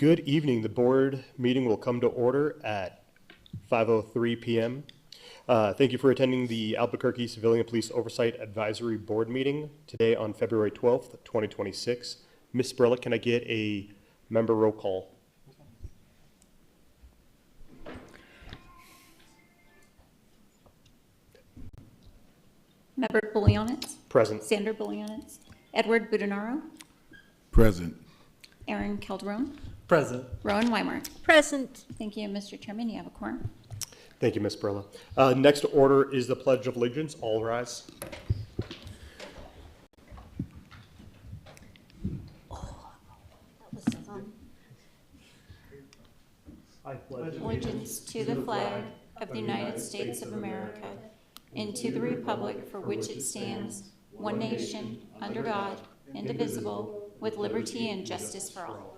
Good evening. The board meeting will come to order at 5:03 p.m. Thank you for attending the Albuquerque Civilian Police Oversight Advisory Board meeting today on February 12th, 2026. Ms. Sprilla, can I get a member roll call? Member Bullionitz. Present. Sander Bullionitz. Edward Budenaro. Present. Aaron Calderon. Present. Rowan Weimer. Present. Thank you, Mr. Chairman. You have a quorum. Thank you, Ms. Sprilla. Next order is the Pledge of Allegiance. All rise. I pledge Allegiance to the flag of the United States of America and to the republic for which it stands, one nation, under God, indivisible, with liberty and justice for all.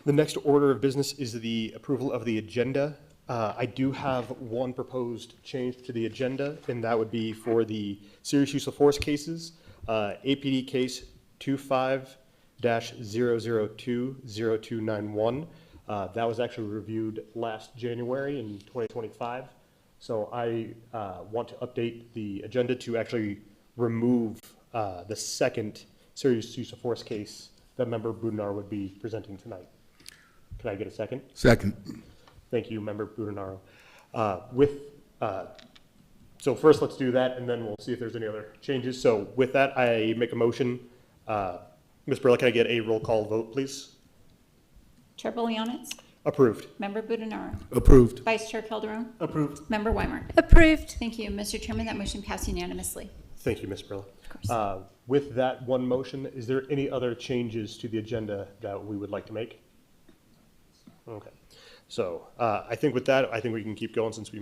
The next order of business is the approval of the agenda. I do have one proposed change to the agenda, and that would be for the serious use of force cases. APD case 25-002-0291. That was actually reviewed last January in 2025. So I want to update the agenda to actually remove the second serious use of force case that Member Budenaro would be presenting tonight. Can I get a second? Second. Thank you, Member Budenaro. So first let's do that, and then we'll see if there's any other changes. So with that, I make a motion. Ms. Burla, can I get a roll call vote, please? Chair Bullionitz. Approved. Member Budenaro. Approved. Vice Chair Calderon. Approved. Member Weimer. Approved. Thank you, Mr. Chairman. That motion passed unanimously. Thank you, Ms. Burla. Of course. With that one motion, is there any other changes to the agenda that we would like to make? Okay. So I think with that, I think we can keep going since we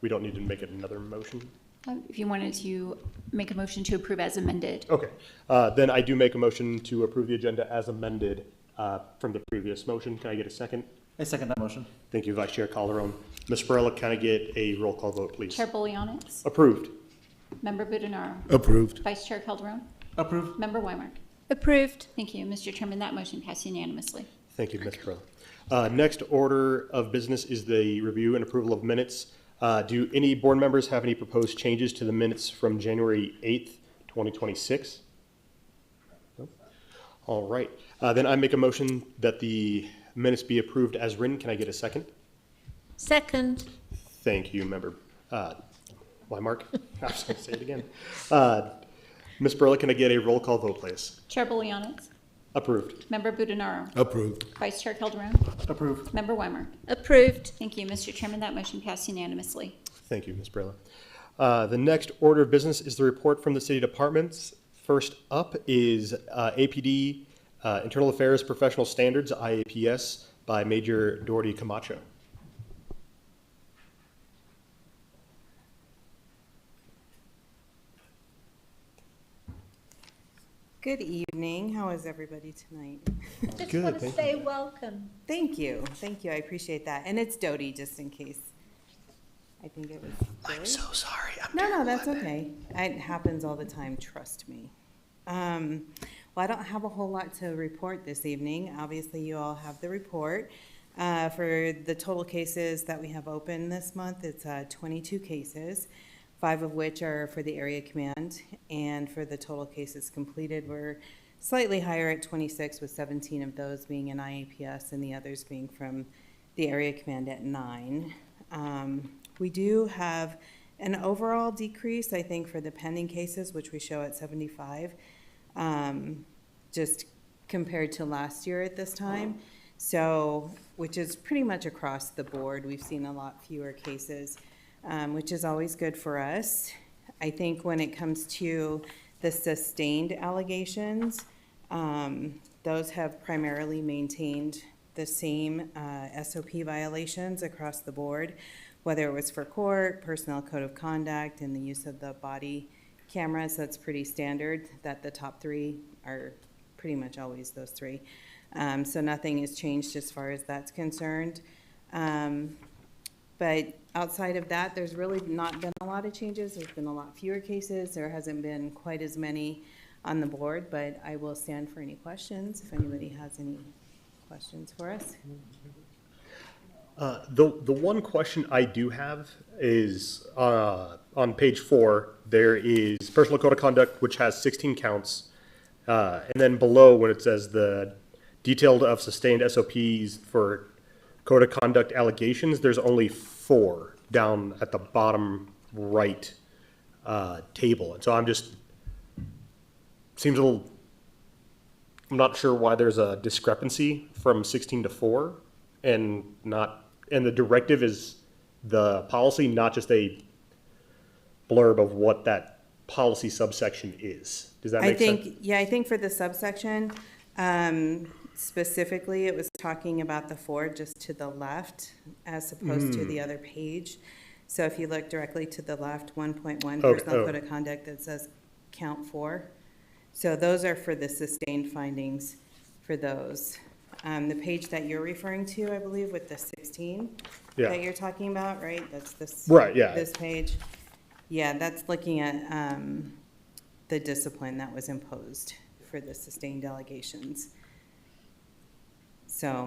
don't need to make another motion. If you wanted to make a motion to approve as amended. Okay. Then I do make a motion to approve the agenda as amended from the previous motion. Can I get a second? I second that motion. Thank you, Vice Chair Calderon. Ms. Burla, can I get a roll call vote, please? Chair Bullionitz. Approved. Member Budenaro. Approved. Vice Chair Calderon. Approved. Member Weimer. Approved. Thank you, Mr. Chairman. That motion passed unanimously. Thank you, Ms. Burla. Next order of business is the review and approval of minutes. Do any board members have any proposed changes to the minutes from January 8th, 2026? No? All right. Then I make a motion that the minutes be approved as written. Can I get a second? Second. Thank you, Member Weimark. I was going to say it again. Ms. Burla, can I get a roll call vote, please? Chair Bullionitz. Approved. Member Budenaro. Approved. Vice Chair Calderon. Approved. Member Weimer. Approved. Thank you, Mr. Chairman. That motion passed unanimously. Thank you, Ms. Burla. The next order of business is the report from the city departments. First up is APD Internal Affairs Professional Standards, IAPS, by Major Doherty Camacho. Good evening. How is everybody tonight? Just Good, want to thank say welcome. Thank you. Thank you. I appreciate that. And it's Dodie, just in case. I think it was. I'm so sorry. No, that's okay. It happens all the time. Trust me. Well, I don't have a whole lot to report this evening. Obviously, you all have the report. For the total cases that we have open this month, it's 22 cases. 5 of which are for the area command, and for the total cases completed, we're slightly higher at 26, with 17 of those being in IAPS and the others being from the area command at 9. We do have an overall decrease, I think, for the pending cases, which we show at 75, just compared to last year at this time. So, which is pretty much across the board. We've seen a lot fewer cases. Which is always good for us. I think when it comes to the sustained allegations, those have primarily maintained the same SOP violations across the board, whether it was for court, personnel code of conduct, and the use of the body cameras. That's pretty standard, that the top 3 are pretty much always those 3. So nothing has changed as far as that's concerned. But outside of that, there's really not been a lot of changes. There's been a lot fewer cases. There hasn't been quite as many on the board, but I will stand for any questions if anybody has any questions for us. The one question I do have is on page 4, there is personal code of conduct, which has 16 counts. And then below, when it says the detailed of sustained SOPs for code of conduct allegations, there's only 4 down at the bottom right table. And so seems a little, I'm not sure why there's a discrepancy from 16 to 4 and the directive is the policy, not just a blurb of what that policy subsection is. Does that make sense? Yeah, I think for the subsection, specifically, it was talking about the 4 just to the left as opposed to the other page. So if you look directly to the left, 1.1, personal code of conduct, that says count 4. So those are for the sustained findings for those. The page that you're referring to, I believe, with the 16 Yeah. that you're talking about, right? That's this. Right, yeah. This page. Yeah, that's looking at the discipline that was imposed for the sustained allegations. So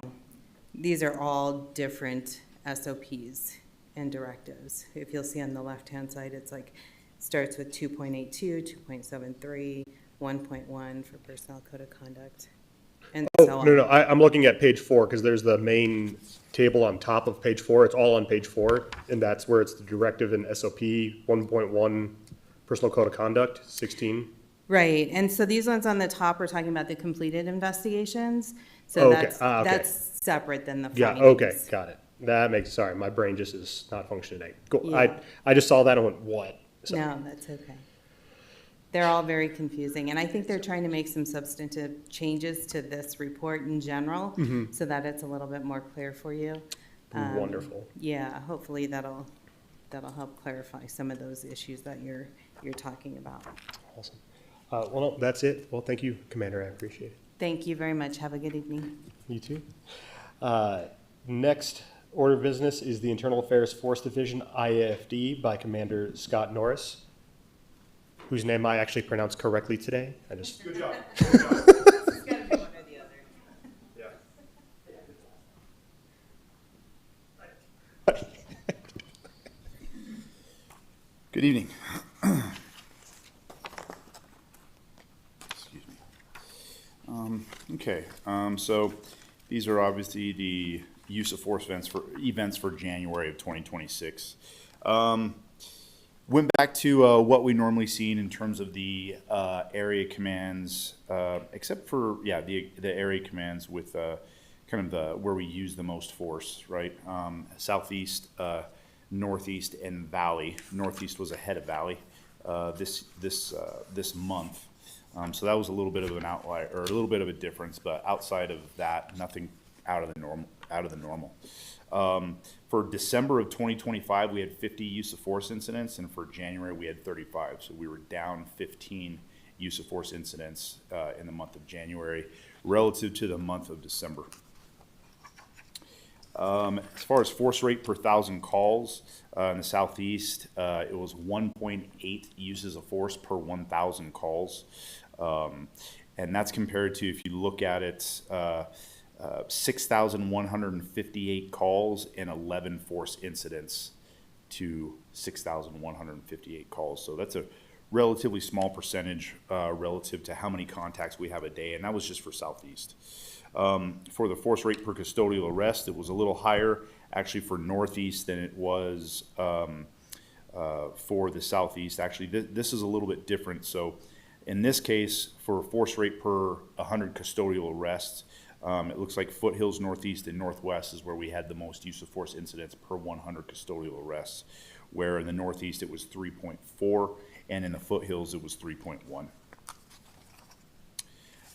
these are all different SOPs and directives. If you'll see on the left-hand side, it's like, starts with 2.82, 2.73, 1.1 for personnel code of conduct, and so on. No, I'm looking at page 4 because there's the main table on top of page 4. It's all on page 4, and that's where it's the directive and SOP 1.1 personal code of conduct 16. Right, and so these ones on the top are talking about the completed investigations. So Okay, okay. that's separate than the Yeah, findings. okay, got it. That makes, sorry, my brain just is not functioning today. Cool. Yeah. I just saw that and went, what? So- No, that's okay. They're all very confusing, and I think they're trying to make some substantive changes to this report in general so that it's a little bit more clear for you. Wonderful. Yeah, hopefully that'll help clarify some of those issues that you're talking about. Awesome. Well, no, that's it. Well, thank you, Commander. I appreciate it. Thank you very much. Have a good evening. You too. Next order of business is the Internal Affairs Force Division IAFD by Commander Scott Norris, whose name I actually pronounced correctly today. Good job. It's gotta be one or the other. Good evening. Excuse me. Okay, so these are obviously the use of force events for January of 2026. Went back to what we normally seen in terms of the area commands, except for the area commands with kind of where we use the most force, right? Southeast, Northeast, and Valley. Northeast was ahead of Valley this month, so that was a little bit of an outlier or a little bit of a difference. But outside of that, nothing out of the normal. For December of 2025, we had 50 use of force incidents, and for January we had 35. So we were down 15 use of force incidents in the month of January relative to the month of December. As far as force rate per 1,000 calls in the Southeast, it was 1.8 uses of force per 1,000 calls. And that's compared to, if you look at it, 6,158 calls and 11 force incidents to 6,158 calls. So that's a relatively small percentage relative to how many contacts we have a day, and that was just for Southeast. For the force rate per custodial arrest, it was a little higher actually for Northeast than it was for the Southeast. Actually, this is a little bit different. So in this case, for force rate per 100 custodial arrests, it looks like Foothills, Northeast, and Northwest is where we had the most use of force incidents per 100 custodial arrests, where in the Northeast it was 3.4, and in the Foothills it was 3.1.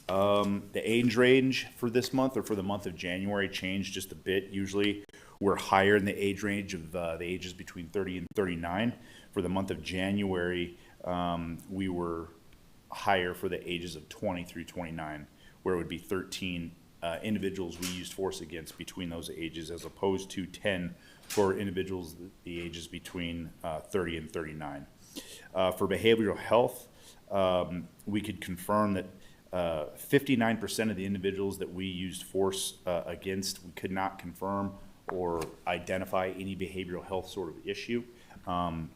The age range for this month, or for the month of January, changed just a bit. Usually we're higher in the age range of the ages between 30 and 39. For the month of January, we were higher for the ages of 20 through 29, where it would be 13 individuals we used force against between those ages, as opposed to 10 for individuals the ages between 30 and 39. For behavioral health, we could confirm that 59% of the individuals that we used force against, we could not confirm or identify any behavioral health sort of issue,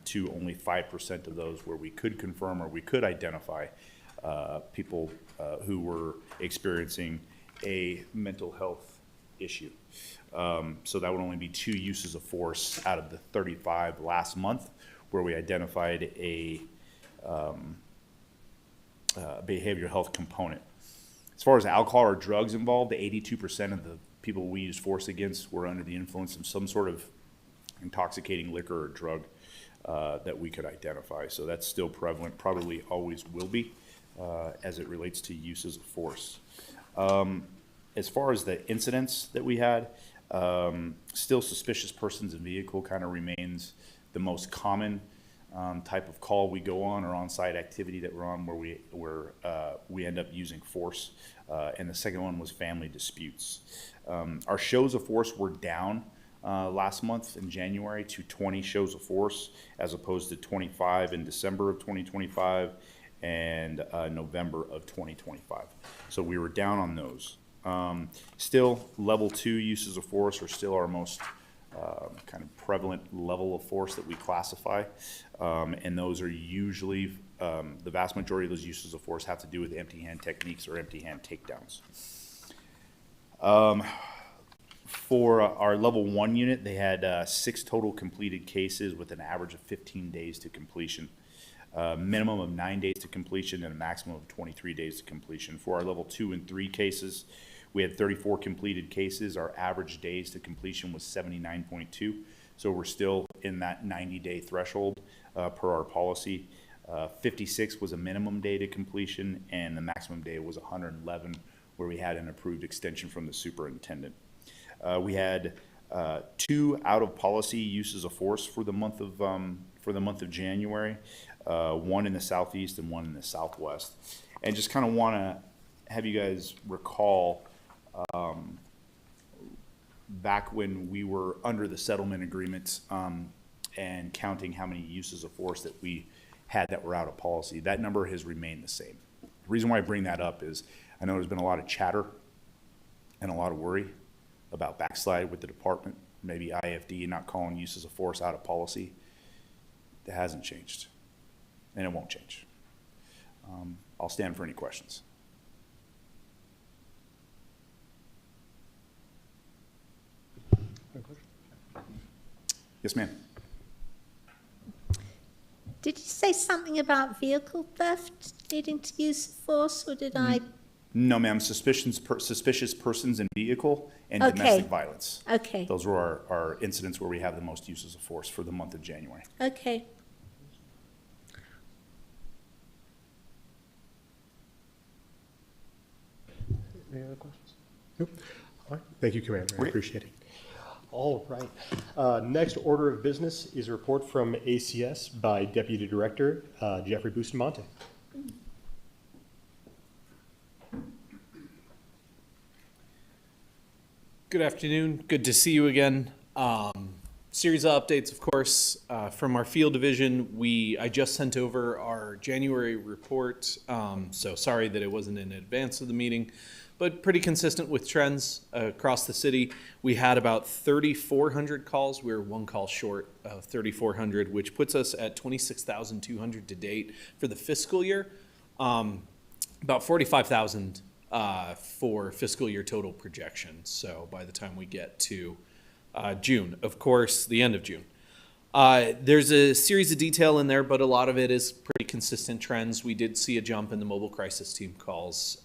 to only 5% of those where we could confirm or we could identify people who were experiencing a mental health issue. So that would only be 2 uses of force out of the 35 last month where we identified a behavioral health component. As far as alcohol or drugs involved, 82% of the people we used force against were under the influence of some sort of intoxicating liquor or drug that we could identify. So that's still prevalent, probably always will be, as it relates to uses of force. As far as the incidents that we had, still suspicious persons in vehicle kind of remains the most common type of call we go on, or on-site activity that we're on where we end up using force. And the second one was family disputes. Our shows of force were down last month in January to 20 shows of force, as opposed to 25 in December of 2025 and November of 2025. So we were down on those. Still, level 2 uses of force are still our most kind of prevalent level of force that we classify. And those are usually, the vast majority of those uses of force have to do with empty hand techniques or empty hand takedowns. For our level 1 unit, they had 6 total completed cases with an average of 15 days to completion. Minimum of 9 days to completion and a maximum of 23 days to completion. For our level 2 and 3 cases, we had 34 completed cases. Our average days to completion was 79.2. So we're still in that 90-day threshold per our policy. 56 was a minimum day to completion, and the maximum day was 111, where we had an approved extension from the superintendent. We had 2 out of policy uses of force for the month of January. 1 in the southeast and 1 in the southwest. And just kind of want to have you guys recall back when we were under the settlement agreements and counting how many uses of force that we had that were out of policy. That number has remained the same. The reason why I bring that up is I know there's been a lot of chatter and a lot of worry about backslide with the department, maybe IFD not calling uses of force out of policy. That hasn't changed, and it won't change. I'll stand for any questions. Yes, ma'am. Did you say something about vehicle theft needing to use force, or did I? No, ma'am. Suspicious persons in vehicle and Okay. domestic violence. Okay, Those were our incidents where we have the most uses of force for the month of January. okay. Any other questions? Nope. All right. Thank you, Commander. I Okay. appreciate it. All right. Next order of business is a report from ACS by Deputy Director Jeffrey Bustamante. Good afternoon. Good to see you again. Series of updates, of course, from our field division. I just sent over our January report, so sorry that it wasn't in advance of the meeting, but pretty consistent with trends across the city. We had about 3,400 calls. We were 1 call short of 3,400, which puts us at 26,200 to date for the fiscal year. About 45,000 for fiscal year total projection. So by the time we get to June, of course, the end of June. There's a series of detail in there, but a lot of it is pretty consistent trends. We did see a jump in the mobile crisis team calls.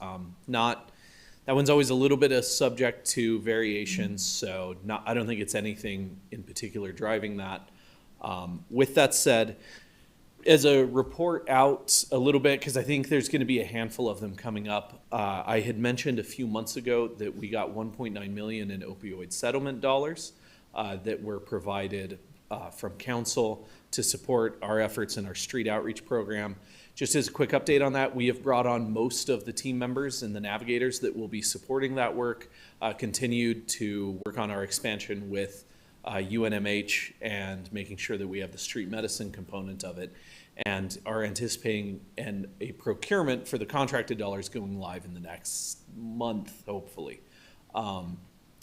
That one's always a little bit subject to variations, so I don't think it's anything in particular driving that. With that said, as a report out a little bit, because I think there's going to be a handful of them coming up. I had mentioned a few months ago that we got $1.9 million in opioid settlement dollars that were provided from council to support our efforts in our street outreach program. Just as a quick update on that, we have brought on most of the team members and the navigators that will be supporting that work, continued to work on our expansion with UNMH and making sure that we have the street medicine component of it, and are anticipating a procurement for the contracted dollars going live in the next month, hopefully.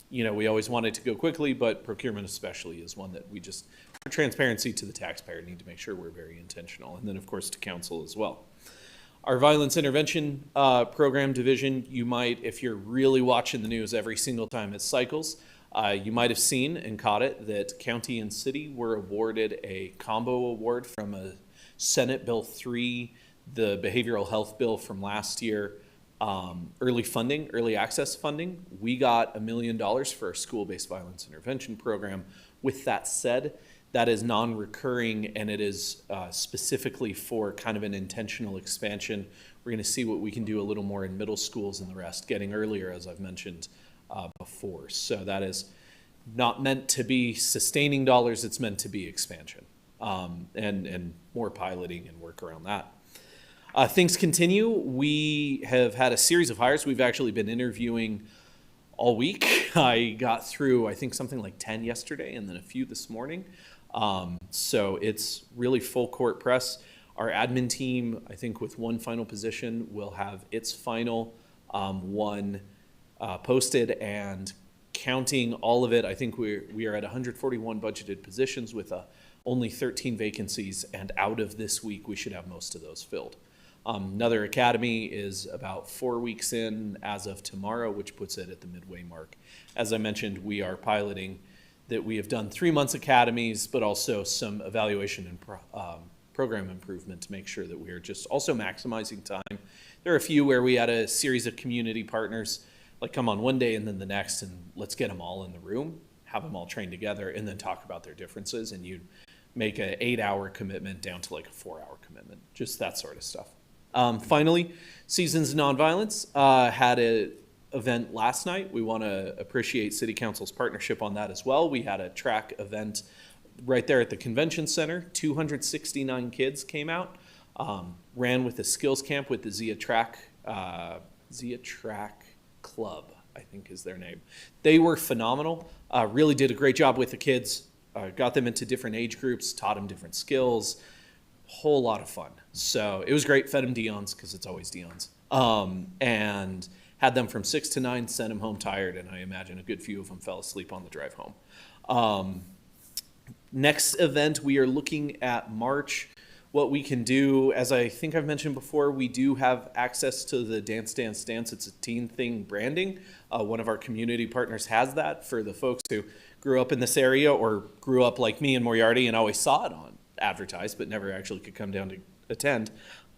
We always want it to go quickly, but procurement especially is one that we just, for transparency to the taxpayer, need to make sure we're very intentional. And then, of course, to council as well. Our violence intervention program division, you might, if you're really watching the news every single time it cycles, you might have seen and caught it that county and city were awarded a combo award from a Senate Bill 3, the behavioral health bill from last year, early access funding. We got $1 million for our school-based violence intervention program. With that said, that is non-recurring, and it is specifically for kind of an intentional expansion. We're going to see what we can do a little more in middle schools and the rest, getting earlier, as I've mentioned before. So that is not meant to be sustaining dollars, it's meant to be expansion, and more piloting and work around that. Things continue. We have had a series of hires. We've actually been interviewing all week. I got through, I think, something like 10 yesterday and then a few this morning. So it's really full court press. Our admin team, I think with one final position, will have its final one posted, and counting all of it, I think we are at 141 budgeted positions with only 13 vacancies, and out of this week, we should have most of those filled. Another academy is about 4 weeks in as of tomorrow, which puts it at the midway mark. As I mentioned, we are piloting that we have done 3 months academies, but also some evaluation and program improvement to make sure that we are just also maximizing time. There are a few where we had a series of community partners like come on one day and then the next, and let's get them all in the room, have them all trained together, and then talk about their differences, and you make an 8-hour commitment down to like a 4-hour commitment, just that sort of stuff. Finally, Seasons of Nonviolence had an event last night. We want to appreciate City Council's partnership on that as well. We had a track event right there at the convention center. 269 kids came out, ran with a skills camp with the Zia Track Club, I think is their name. They were phenomenal, really did a great job with the kids, got them into different age groups, taught them different skills, whole lot of fun. So it was great, fed them Dion's because it's always Dion's, and had them from 6 to 9, sent them home tired, and I imagine a good few of them fell asleep on the drive home. Next event, we are looking at March. What we can do, as I think I've mentioned before, we do have access to the Dance, Dance, Dance. It's a teen thing branding. One of our community partners has that for the folks who grew up in this area or grew up like me in Moriarty and always saw it on advertised, but never actually could come down to attend.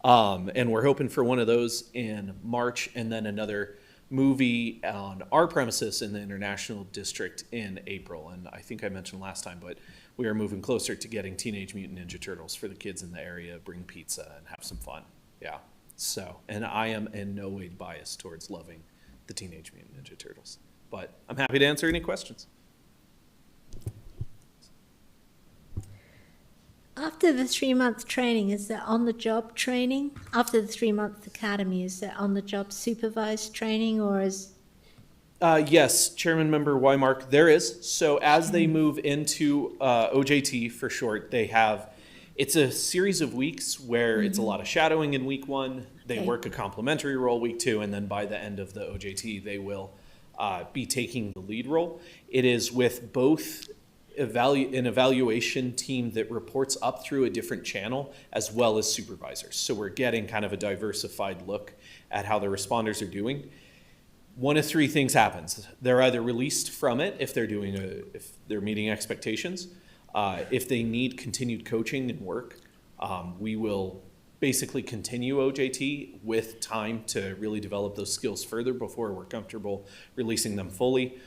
And we're hoping for one of those in March, and then another movie on our premises in the International District in April. And I think I mentioned last time, but we are moving closer to getting Teenage Mutant Ninja Turtles for the kids in the area, bring pizza and have some fun. Yeah. So, and I am in no way biased towards loving the Teenage Mutant Ninja Turtles, but I'm happy to answer any questions. After the 3-month training, is there on-the-job training? After the 3-month academy, is there on-the-job supervised training, or is... Yes, Chairman Member Wymark, there is. So as they move into OJT for short, they have, it's a series of weeks where it's a lot of shadowing in week 1. They work a complementary role week 2, and then by the end of the OJT, they will be taking the lead role. It is with both an evaluation team that reports up through a different channel as well as supervisors. So we're getting kind of a diversified look at how the responders are doing. One of 3 things happens. They're either released from it if they're meeting expectations. If they need continued coaching and work, we will basically continue OJT with time to really develop those skills further before we're comfortable releasing them fully.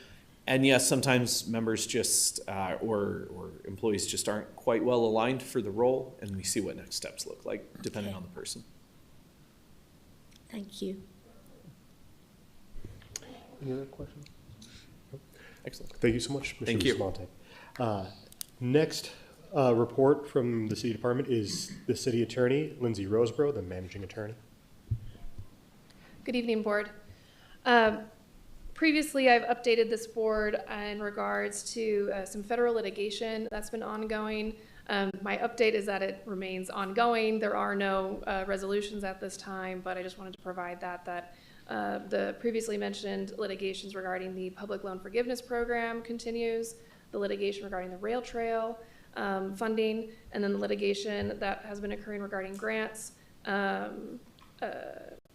And yes, sometimes members just, or employees just aren't quite well aligned for the role, and we see what next steps look like, depending on the person. Thank you. Any other questions? Excellent. Thank you so much, Mr. Thank you. Bustamante. Next, report from the city department is the city attorney, Lindsay Roseborough, the managing attorney. Good evening, board. Previously, I've updated this board in regards to some federal litigation that's been ongoing. My update is that it remains ongoing. There are no resolutions at this time, but I just wanted to provide that the previously mentioned litigations regarding the public loan forgiveness program continues, the litigation regarding the rail trail funding, and then the litigation that has been occurring regarding grants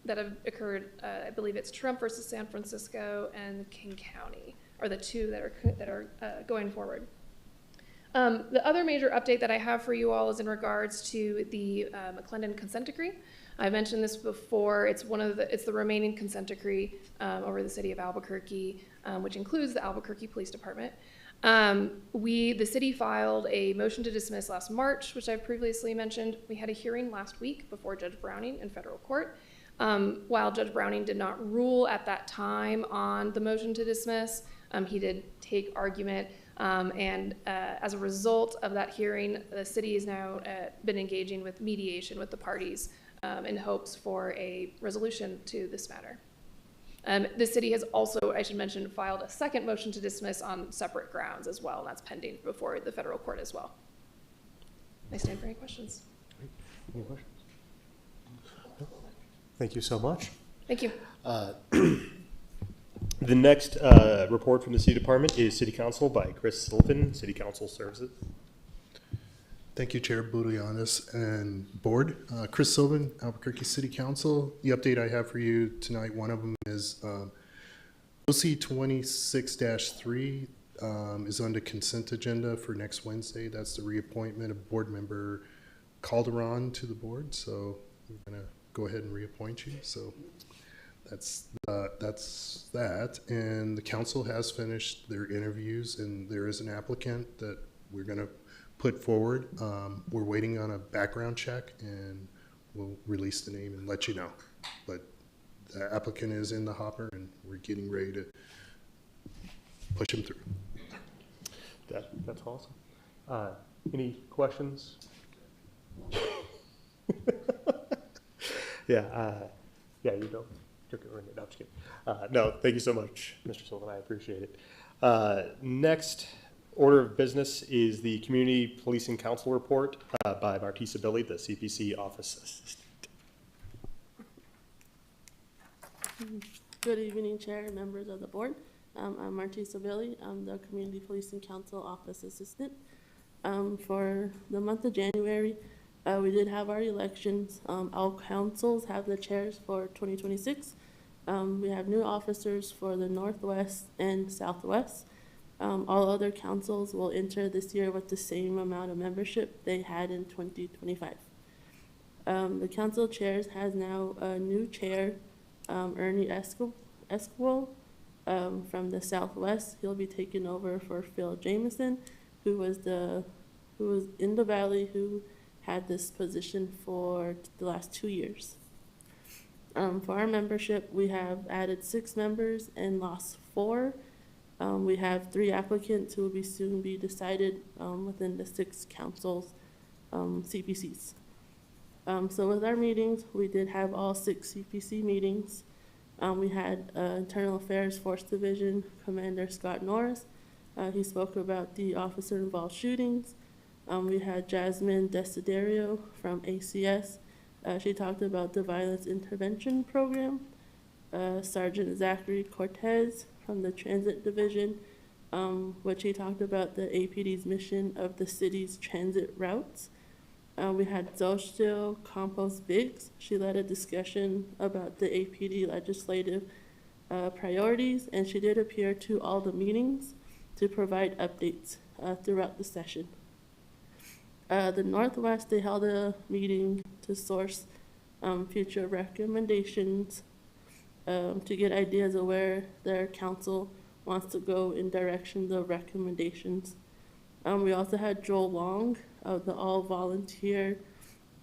that have occurred. I believe it's Trump versus San Francisco and King County are the two that are going forward. The other major update that I have for you all is in regards to the McClendon consent decree. I mentioned this before. It's the remaining consent decree over the city of Albuquerque, which includes the Albuquerque Police Department. The city filed a motion to dismiss last March, which I've previously mentioned. We had a hearing last week before Judge Browning in federal court. While Judge Browning did not rule at that time on the motion to dismiss, he did take argument. As a result of that hearing, the city has now been engaging with mediation with the parties in hopes for a resolution to this matter. The city has also, I should mention, filed a second motion to dismiss on separate grounds as well, and that's pending before the federal court as well. I stand for any questions. Any questions? Thank you so much. Thank you. The next report from the city department is City Council by Chris Sullivan, City Council Services. Thank you, Chair Boudouyanis and Board. Chris Sullivan, Albuquerque City Council. The update I have for you tonight, one of them is OC 26-3 is on the consent agenda for next Wednesday. That's the reappointment of Board Member Calderon to the board. So we're going to go ahead and reappoint you. So that's that. And the council has finished their interviews, and there is an applicant that we're going to put forward. We're waiting on a background check, and we'll release the name and let you know. But the applicant is in the hopper, and we're getting ready to push him through. That's awesome. Any questions? Yeah, you don't. No, I'm just kidding. No, thank you so much, Mr. Sullivan. I appreciate it. Next order of business is the Community Policing Council report by Martisa Billy, the CPC office assistant. Good evening, Chair and members of the board. I'm Martisa Billy. I'm the Community Policing Council office assistant. For the month of January, we did have our elections. All councils have the chairs for 2026. We have new officers for the Northwest and Southwest. All other councils will enter this year with the same amount of membership they had in 2025. The council chairs has now a new chair, Ernie Esquivel, from the Southwest. He'll be taking over for Phil Jameson, who was in the Valley, who had this position for the last 2 years. For our membership, we have added 6 members and lost 4. We have 3 applicants who will soon be decided within the 6 councils, CPCs. So with our meetings, we did have all 6 CPC meetings. We had Internal Affairs Force Division Commander Scott Norris. He spoke about the officer-involved shootings. We had Jasmine Desiderio from ACS. She talked about the Violence Intervention Program. Sergeant Zachary Cortez from the Transit Division, which he talked about the APD's mission of the city's transit routes. We had Zoshtil Campos Biggs. She led a discussion about the APD legislative priorities, and she did appear to all the meetings to provide updates throughout the session. The Northwest, they held a meeting to source future recommendations to get ideas of where their council wants to go in direction of recommendations. We also had Joel Long of the all-volunteer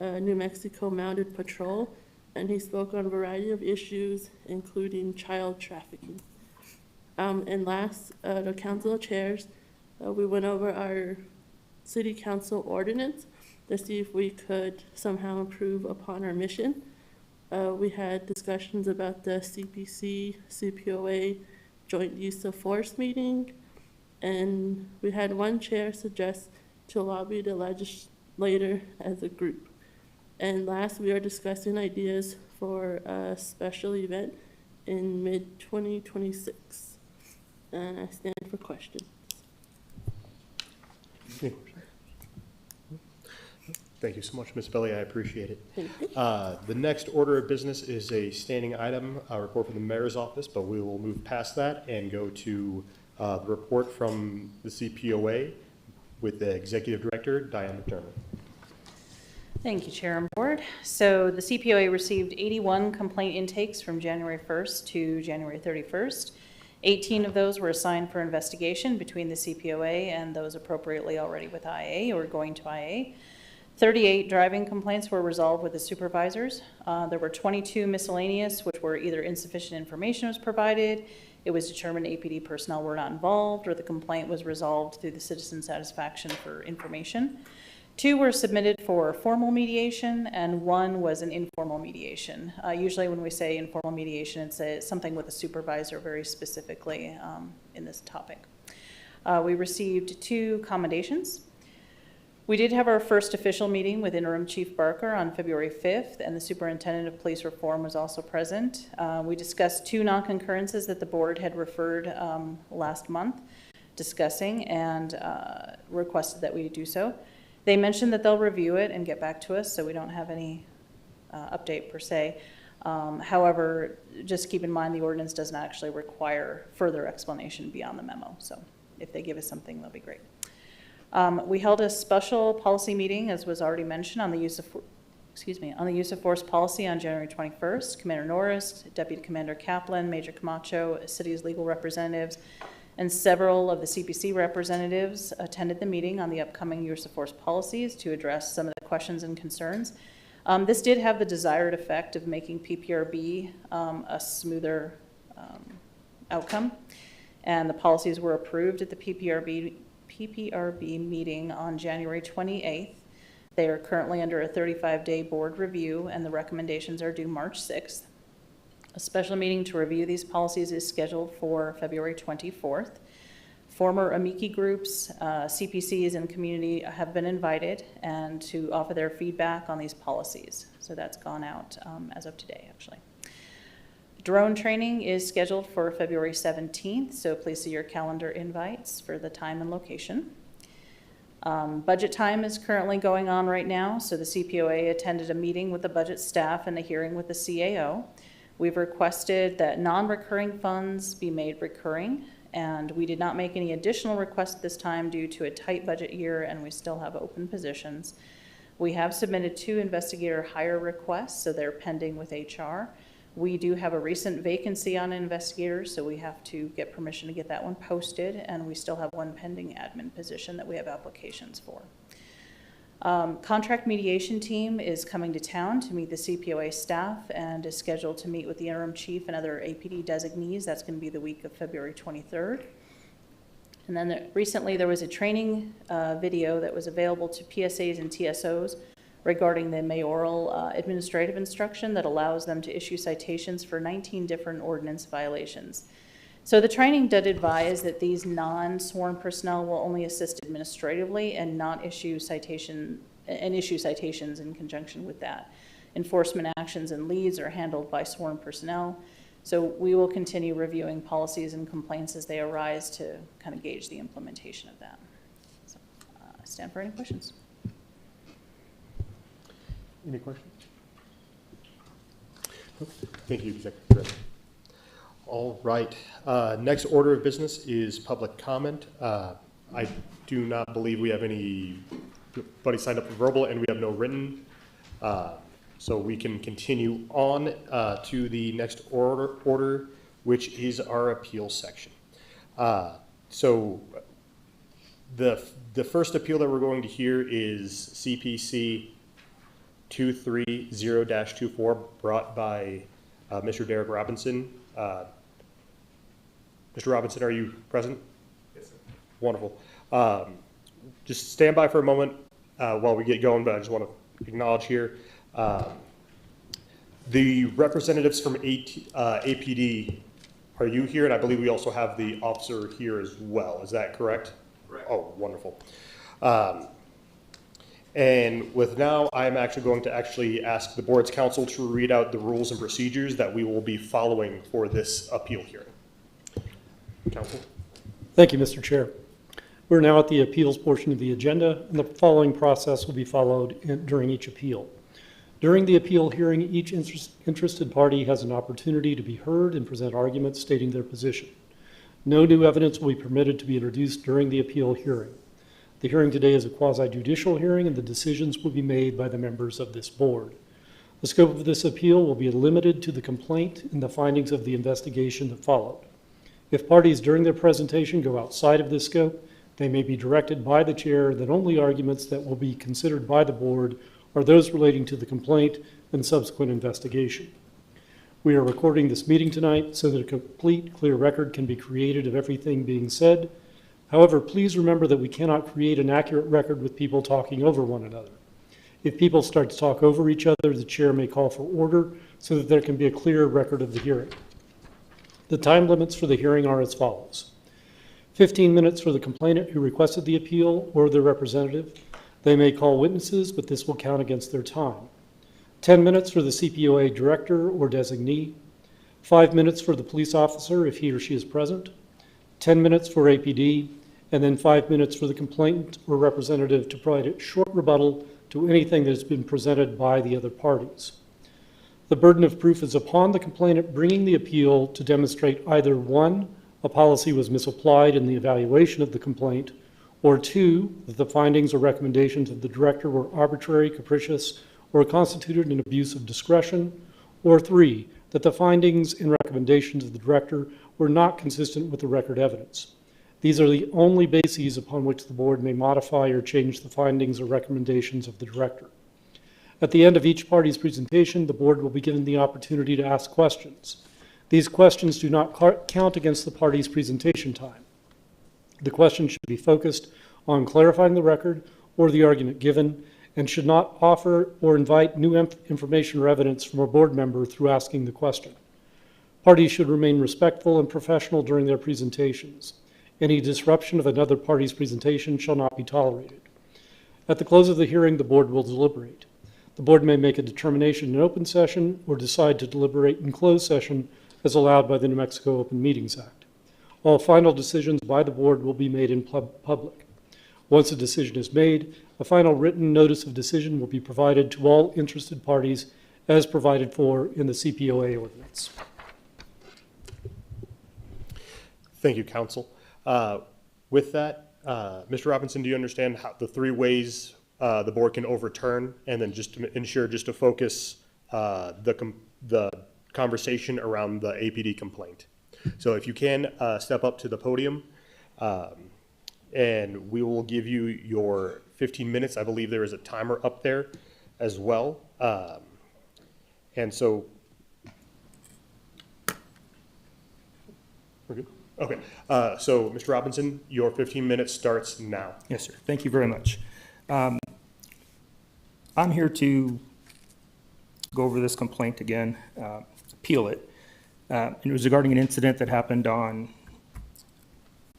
New Mexico Mounted Patrol, and he spoke on a variety of issues, including child trafficking. And last, the council chairs, we went over our city council ordinance to see if we could somehow improve upon our mission. We had discussions about the CPC, CPOA joint use of force meeting, and we had one chair suggest to lobby the legislator as a group. And last, we are discussing ideas for a special event in mid-2026. And I stand for question. Thank you so much, Ms. Belli. I appreciate it. Thank you. The next order of business is a standing item, a report from the mayor's office, but we will move past that and go to the report from the CPOA with the executive director, Diane McDermott. Thank you, Chair and Board. So the CPOA received 81 complaint intakes from January 1st to January 31st. 18 of those were assigned for investigation between the CPOA and those appropriately already with IA or going to IA. 38 driving complaints were resolved with the supervisors. There were 22 miscellaneous, which were either insufficient information was provided, it was determined APD personnel were not involved, or the complaint was resolved through the citizen satisfaction for information. 2 were submitted for formal mediation, and 1 was an informal mediation. Usually when we say informal mediation, it's something with a supervisor very specifically in this topic. We received 2 commendations. We did have our first official meeting with Interim Chief Barker on February 5th, and the Superintendent of Police Reform was also present. We discussed 2 non-concurrences that the board had referred last month discussing and requested that we do so. They mentioned that they'll review it and get back to us, so we don't have any update per se. However, just keep in mind the ordinance doesn't actually require further explanation beyond the memo, so if they give us something, that'll be great. We held a special policy meeting, as was already mentioned, on the use of force policy on January 21st. Commander Norris, Deputy Commander Kaplan, Major Camacho, city's legal representatives, and several of the CPC representatives attended the meeting on the upcoming use of force policies to address some of the questions and concerns. This did have the desired effect of making PPRB a smoother outcome, and the policies were approved at the PPRB meeting on January 28th. They are currently under a 35-day board review, and the recommendations are due March 6th. A special meeting to review these policies is scheduled for February 24th. Former amici groups, CPCs, and community have been invited and to offer their feedback on these policies. So that's gone out as of today, actually. Drone training is scheduled for February 17th, so please see your calendar invites for the time and location. Budget time is currently going on right now, so the CPOA attended a meeting with the budget staff and a hearing with the CAO. We've requested that non-recurring funds be made recurring, and we did not make any additional requests this time due to a tight budget year, and we still have open positions. We have submitted 2 investigator hire requests, so they're pending with HR. We do have a recent vacancy on investigators, so we have to get permission to get that one posted, and we still have 1 pending admin position that we have applications for. Contract mediation team is coming to town to meet the CPOA staff and is scheduled to meet with the interim chief and other APD designees. That's going to be the week of February 23rd. And then recently there was a training video that was available to PSAs and TSOs regarding the mayoral administrative instruction that allows them to issue citations for 19 different ordinance violations. So the training did advise that these non-sworn personnel will only assist administratively and not issue citations in conjunction with that. Enforcement actions and leads are handled by sworn personnel. So we will continue reviewing policies and complaints as they arise to kind of gauge the implementation of that. So, I stand for any questions. Any questions? Thank you, Executive Director. All right. Next order of business is public comment. I do not believe we have anybody signed up for verbal, and we have no written. So we can continue on to the next order, which is our appeal section. So the first appeal that we're going to hear is CPC 230-24, brought by Mr. Derek Robinson. Mr. Robinson, are you present? Yes, sir. Wonderful. just stand by for a moment while we get going, but I just want to acknowledge here. The representatives from APD, are you here? And I believe we also have the officer here as well. Is that correct? Correct. Oh, wonderful. And with now, I'm actually going to ask the board's counsel to read out the rules and procedures that we will be following for this appeal hearing. Counsel. Thank you, Mr. Chair. We're now at the appeals portion of the agenda, and the following process will be followed during each appeal. During the appeal hearing, each interested party has an opportunity to be heard and present arguments stating their position. No new evidence will be permitted to be introduced during the appeal hearing. The hearing today is a quasi-judicial hearing, and the decisions will be made by the members of this board. The scope of this appeal will be limited to the complaint and the findings of the investigation that followed. If parties during their presentation go outside of this scope, they may be directed by the chair that only arguments that will be considered by the board are those relating to the complaint and subsequent investigation. We are recording this meeting tonight so that a complete, clear record can be created of everything being said. However, please remember that we cannot create an accurate record with people talking over one another. If people start to talk over each other, the chair may call for order so that there can be a clear record of the hearing. The time limits for the hearing are as follows. 15 minutes for the complainant who requested the appeal or their representative. They may call witnesses, but this will count against their time. 10 minutes for the CPOA director or designee. 5 minutes for the police officer if he or she is present. 10 minutes for APD, and then 5 minutes for the complainant or representative to provide a short rebuttal to anything that has been presented by the other parties. The burden of proof is upon the complainant bringing the appeal to demonstrate either 1, a policy was misapplied in the evaluation of the complaint, or 2, that the findings or recommendations of the director were arbitrary, capricious, or constituted an abuse of discretion, or 3, that the findings and recommendations of the director were not consistent with the record evidence. These are the only bases upon which the board may modify or change the findings or recommendations of the director. At the end of each party's presentation, the board will be given the opportunity to ask questions. These questions do not count against the party's presentation time. The questions should be focused on clarifying the record or the argument given, and should not offer or invite new information or evidence from a board member through asking the question. Parties should remain respectful and professional during their presentations. Any disruption of another party's presentation shall not be tolerated. At the close of the hearing, the board will deliberate. The board may make a determination in open session or decide to deliberate in closed session as allowed by the New Mexico Open Meetings Act. All final decisions by the board will be made in public. Once a decision is made, a final written notice of decision will be provided to all interested parties as provided for in the CPOA ordinance. Thank you, counsel. With that, Mr. Robinson, do you understand how the 3 ways the board can overturn, and then just to ensure, just to focus the conversation around the APD complaint? So if you can step up to the podium, and we will give you your 15 minutes. I believe there is a timer up there as well. And so, we're good? Okay. So, Mr. Robinson, your 15 minutes starts now. Yes, sir. Thank you very much. I'm here to go over this complaint again, appeal it. It was regarding an incident that happened on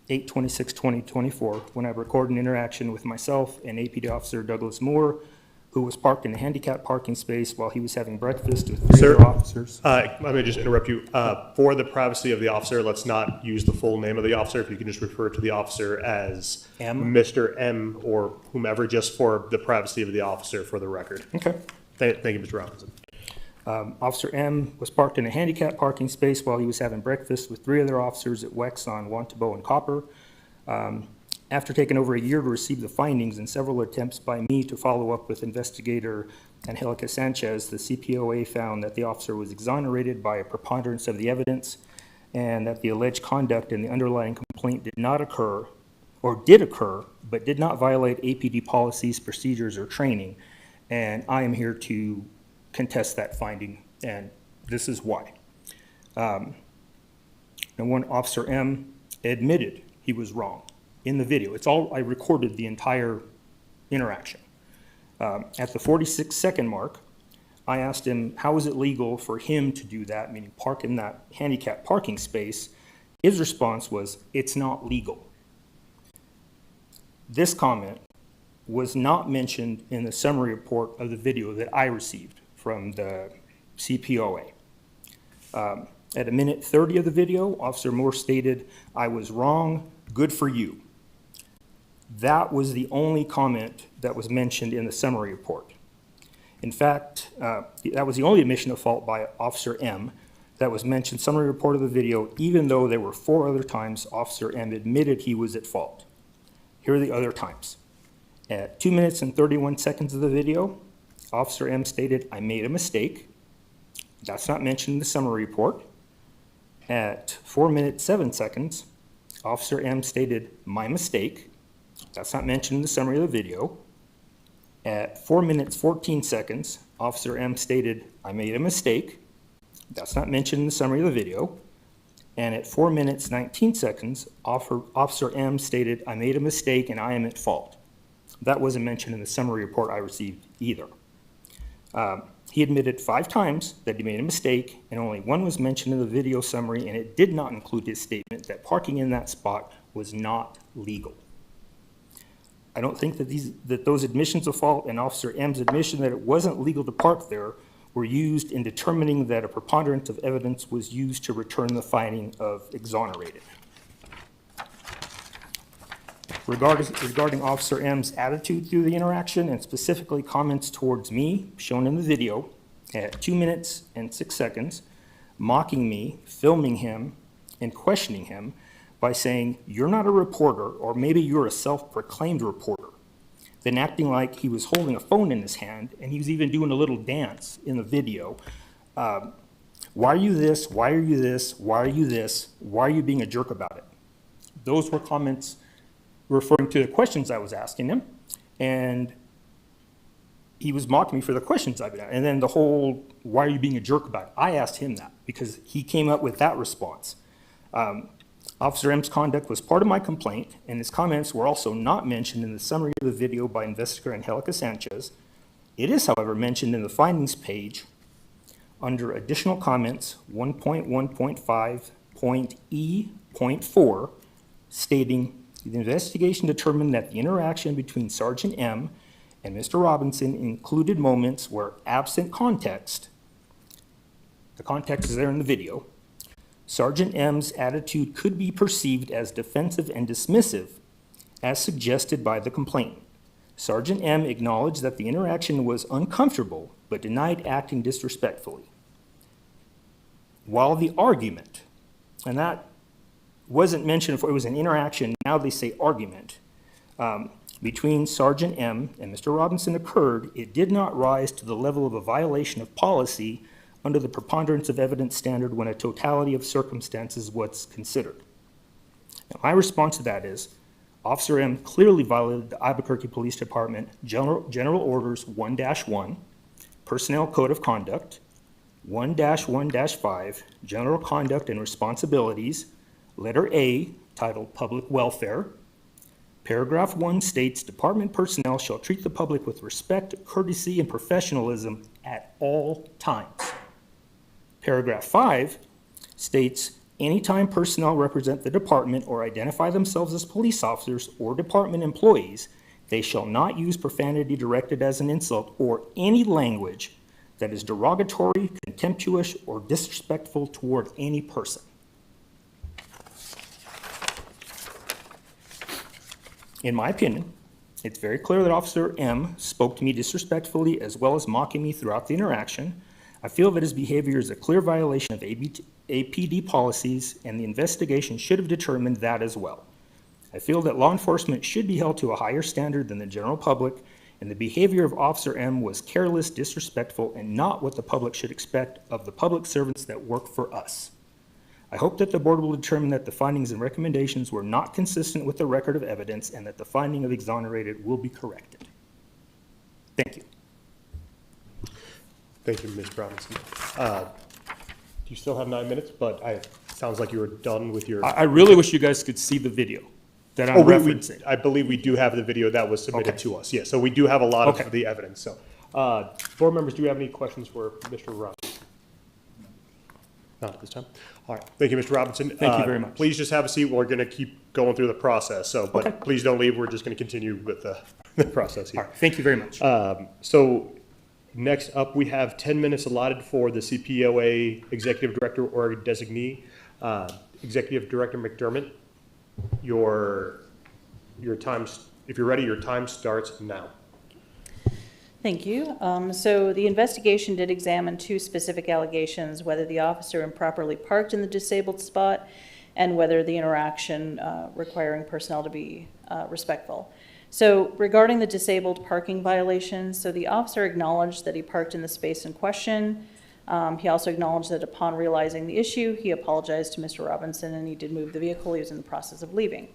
8/26/2024 when I recorded an interaction with myself and APD Officer Douglas Moore, who was parked in a handicapped parking space while he was having breakfast with 3 other officers. Let me just interrupt you. For the privacy of the officer, let's not use the full name of the officer. If you can just refer to the officer as M. Mr. M or whomever, just for the privacy of the officer for the record. Okay. Thank you, Mr. Robinson. Officer M was parked in a handicapped parking space while he was having breakfast with 3 other officers at WEX on Wantabo and Copper. After taking over a year to receive the findings and several attempts by me to follow up with investigator Angelica Sanchez, the CPOA found that the officer was exonerated by a preponderance of the evidence and that the alleged conduct in the underlying complaint did not occur, or did occur, but did not violate APD policies, procedures, or training. And I am here to contest that finding, and this is why. And when Officer M admitted he was wrong, in the video. It's all, I recorded the entire interaction. At the 46-second mark, I asked him, how is it legal for him to do that, meaning park in that handicap parking space? His response was, it's not legal. This comment was not mentioned in the summary report of the video that I received from the CPOA. At a minute 30 of the video, Officer Moore stated, I was wrong, good for you. That was the only comment that was mentioned in the summary report. In fact, that was the only admission of fault by Officer M that was mentioned in the summary report of the video, even though there were 4 other times Officer M admitted he was at fault. Here are the other times. At 2 minutes and 31 seconds of the video, Officer M stated, I made a mistake. That's not mentioned in the summary report. At 4 minutes, 7 seconds, Officer M stated, my mistake. That's not mentioned in the summary of the video. At 4 minutes, 14 seconds, Officer M stated, I made a mistake. That's not mentioned in the summary of the video. And at 4 minutes, 19 seconds, Officer M stated, I made a mistake and I am at fault. That wasn't mentioned in the summary report I received either. He admitted 5 times that he made a mistake, and only 1 was mentioned in the video summary, and it did not include his statement that parking in that spot was not legal. I don't think that those admissions of fault and Officer M's admission that it wasn't legal to park there were used in determining that a preponderance of evidence was used to return the finding of exonerated. Regarding Officer M's attitude through the interaction, and specifically comments towards me, shown in the video, at 2 minutes and 6 seconds, mocking me, filming him, and questioning him by saying, you're not a reporter, or maybe you're a self-proclaimed reporter, then acting like he was holding a phone in his hand, and he was even doing a little dance in the video. Why are you this? Why are you this? Why are you this? Why are you being a jerk about it? Those were comments referring to the questions I was asking him, and he was mocking me for the questions I've been asking. And then the whole, why are you being a jerk about it? I asked him that because he came up with that response. Officer M's conduct was part of my complaint, and his comments were also not mentioned in the summary of the video by investigator Angelica Sanchez. It is, however, mentioned in the findings page under additional comments 1.1.5.E.4, stating, the investigation determined that the interaction between Sergeant M and Mr. Robinson included moments where, absent context, the context is there in the video, Sergeant M's attitude could be perceived as defensive and dismissive, as suggested by the complainant. Sergeant M acknowledged that the interaction was uncomfortable, but denied acting disrespectfully. While the argument, and that wasn't mentioned if it was an interaction, now they say argument, between Sergeant M and Mr. Robinson occurred, it did not rise to the level of a violation of policy under the preponderance of evidence standard when a totality of circumstances was considered. Now, my response to that is, Officer M clearly violated the Albuquerque Police Department General Orders 1-1, Personnel Code of Conduct, 1-1-5, General Conduct and Responsibilities, Letter A, titled Public Welfare. Paragraph 1 states, department personnel shall treat the public with respect, courtesy, and professionalism at all times. Paragraph 5 states, anytime personnel represent the department or identify themselves as police officers or department employees, they shall not use profanity directed as an insult or any language that is derogatory, contemptuous, or disrespectful toward any person. In my opinion, it's very clear that Officer M spoke to me disrespectfully as well as mocking me throughout the interaction. I feel that his behavior is a clear violation of APD policies, and the investigation should have determined that as well. I feel that law enforcement should be held to a higher standard than the general public, and the behavior of Officer M was careless, disrespectful, and not what the public should expect of the public servants that work for us. I hope that the board will determine that the findings and recommendations were not consistent with the record of evidence and that the finding of exonerated will be corrected. Thank you. Thank you, Mr. Robinson. You still have 9 minutes, but it sounds like you were done with your... I really wish you guys could see the video. that Oh, I'm referencing. I believe we do have the video that was submitted Okay. to us, yeah, so we do have a lot Okay. of the evidence, so. Board members, do you have any questions for Mr. Robinson? Not at this time. All right, thank you, Mr. Robinson. Thank you very much. Please just have a seat, we're gonna keep going through the process, so, Okay. but please don't leave, we're just gonna continue with the process All here. right, thank you very much. So next up, we have 10 minutes allotted for the CPOA Executive Director or designee. Executive Director McDermott, your time, if you're ready, your time starts now. Thank you. So the investigation did examine two specific allegations, whether the officer improperly parked in the disabled spot and whether the interaction requiring personnel to be respectful. So regarding the disabled parking violation, so the officer acknowledged that he parked in the space in question. He also acknowledged that upon realizing the issue, he apologized to Mr. Robinson and he did move the vehicle. He was in the process of leaving.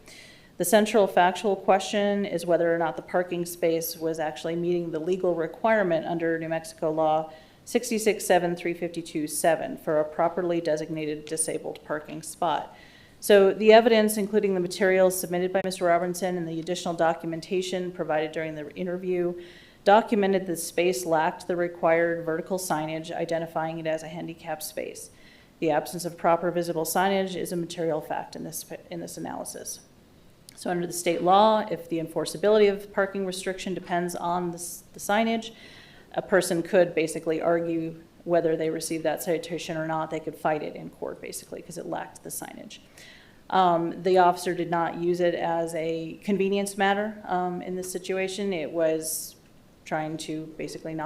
The central factual question is whether or not the parking space was actually meeting the legal requirement under New Mexico law 66-7-352-7 for a properly designated disabled parking spot. So the evidence, including the materials submitted by Mr. Robinson and the additional documentation provided during the interview, documented the space lacked the required vertical signage identifying it as a handicapped space. The absence of proper visible signage is a material fact in this analysis. So under the state law, if the enforceability of parking restriction depends on the signage, a person could basically argue whether they received that citation or not. They could fight it in court basically because it lacked the signage. The officer did not use it as a convenience matter in this situation. It was trying to basically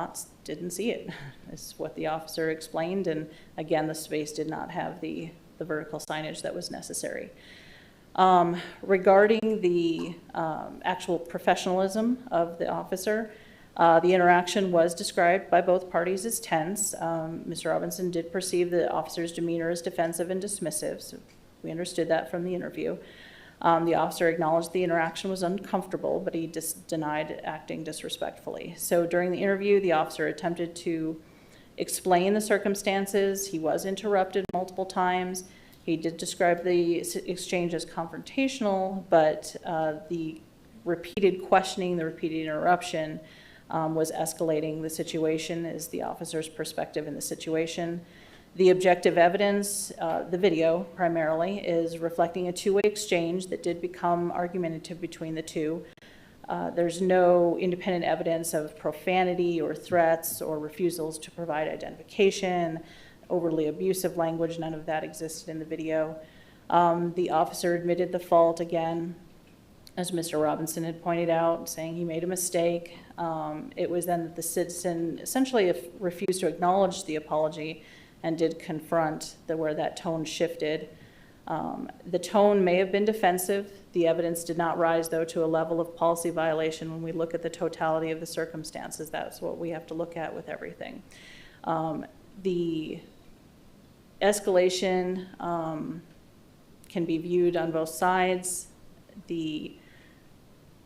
didn't see it. Is what the officer explained. And again, the space did not have the vertical signage that was necessary. Regarding the actual professionalism of the officer, the interaction was described by both parties as tense. Mr. Robinson did perceive the officer's demeanor as defensive and dismissive, so we understood that from the interview. The officer acknowledged the interaction was uncomfortable, but he denied acting disrespectfully. So during the interview, the officer attempted to explain the circumstances. He was interrupted multiple times. He did describe the exchange as confrontational, but the repeated questioning, the repeated interruption was escalating the situation is the officer's perspective in the situation. The objective evidence, the video primarily, is reflecting a two-way exchange that did become argumentative between the two. There's no independent evidence of profanity or threats or refusals to provide identification, overly abusive language, none of that existed in the video. The officer admitted the fault again, as Mr. Robinson had pointed out, saying he made a mistake. It was then that the citizen essentially refused to acknowledge the apology and did confront where that tone shifted. The tone may have been defensive. The evidence did not rise, though, to a level of policy violation. When we look at the totality of the circumstances, that's what we have to look at with everything. The escalation can be viewed on both sides.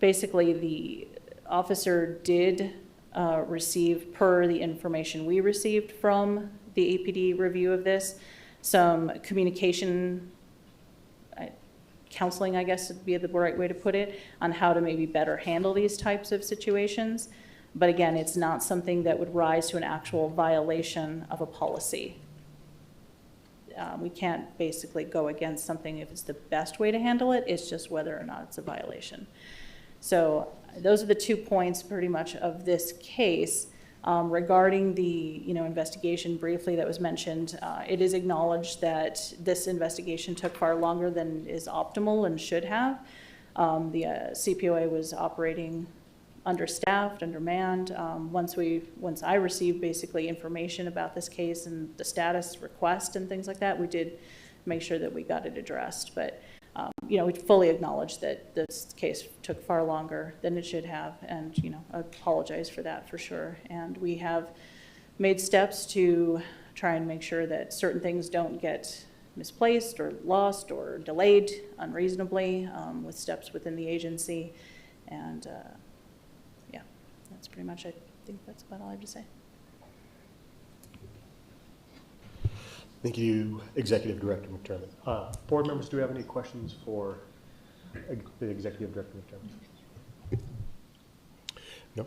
Basically, the officer did receive, per the information we received from the APD review of this, some communication counseling, I guess would be the right way to put it, on how to maybe better handle these types of situations. But again, it's not something that would rise to an actual violation of a policy. We can't basically go against something if it's the best way to handle it. It's just whether or not it's a violation. So those are the 2 points pretty much of this case. Regarding the investigation briefly that was mentioned, it is acknowledged that this investigation took far longer than is optimal and should have. The CPOA was operating understaffed, undermanned. Once I received basically information about this case and the status request and things like that, we did make sure that we got it addressed. But we fully acknowledge that this case took far longer than it should have, and I apologize for that for sure. And we have made steps to try and make sure that certain things don't get misplaced or lost or delayed unreasonably with steps within the agency. And that's pretty much, I think that's about all I have to say. Thank you, Executive Director McDermott. Board members, do we have any questions for the executive director of Chairman. No.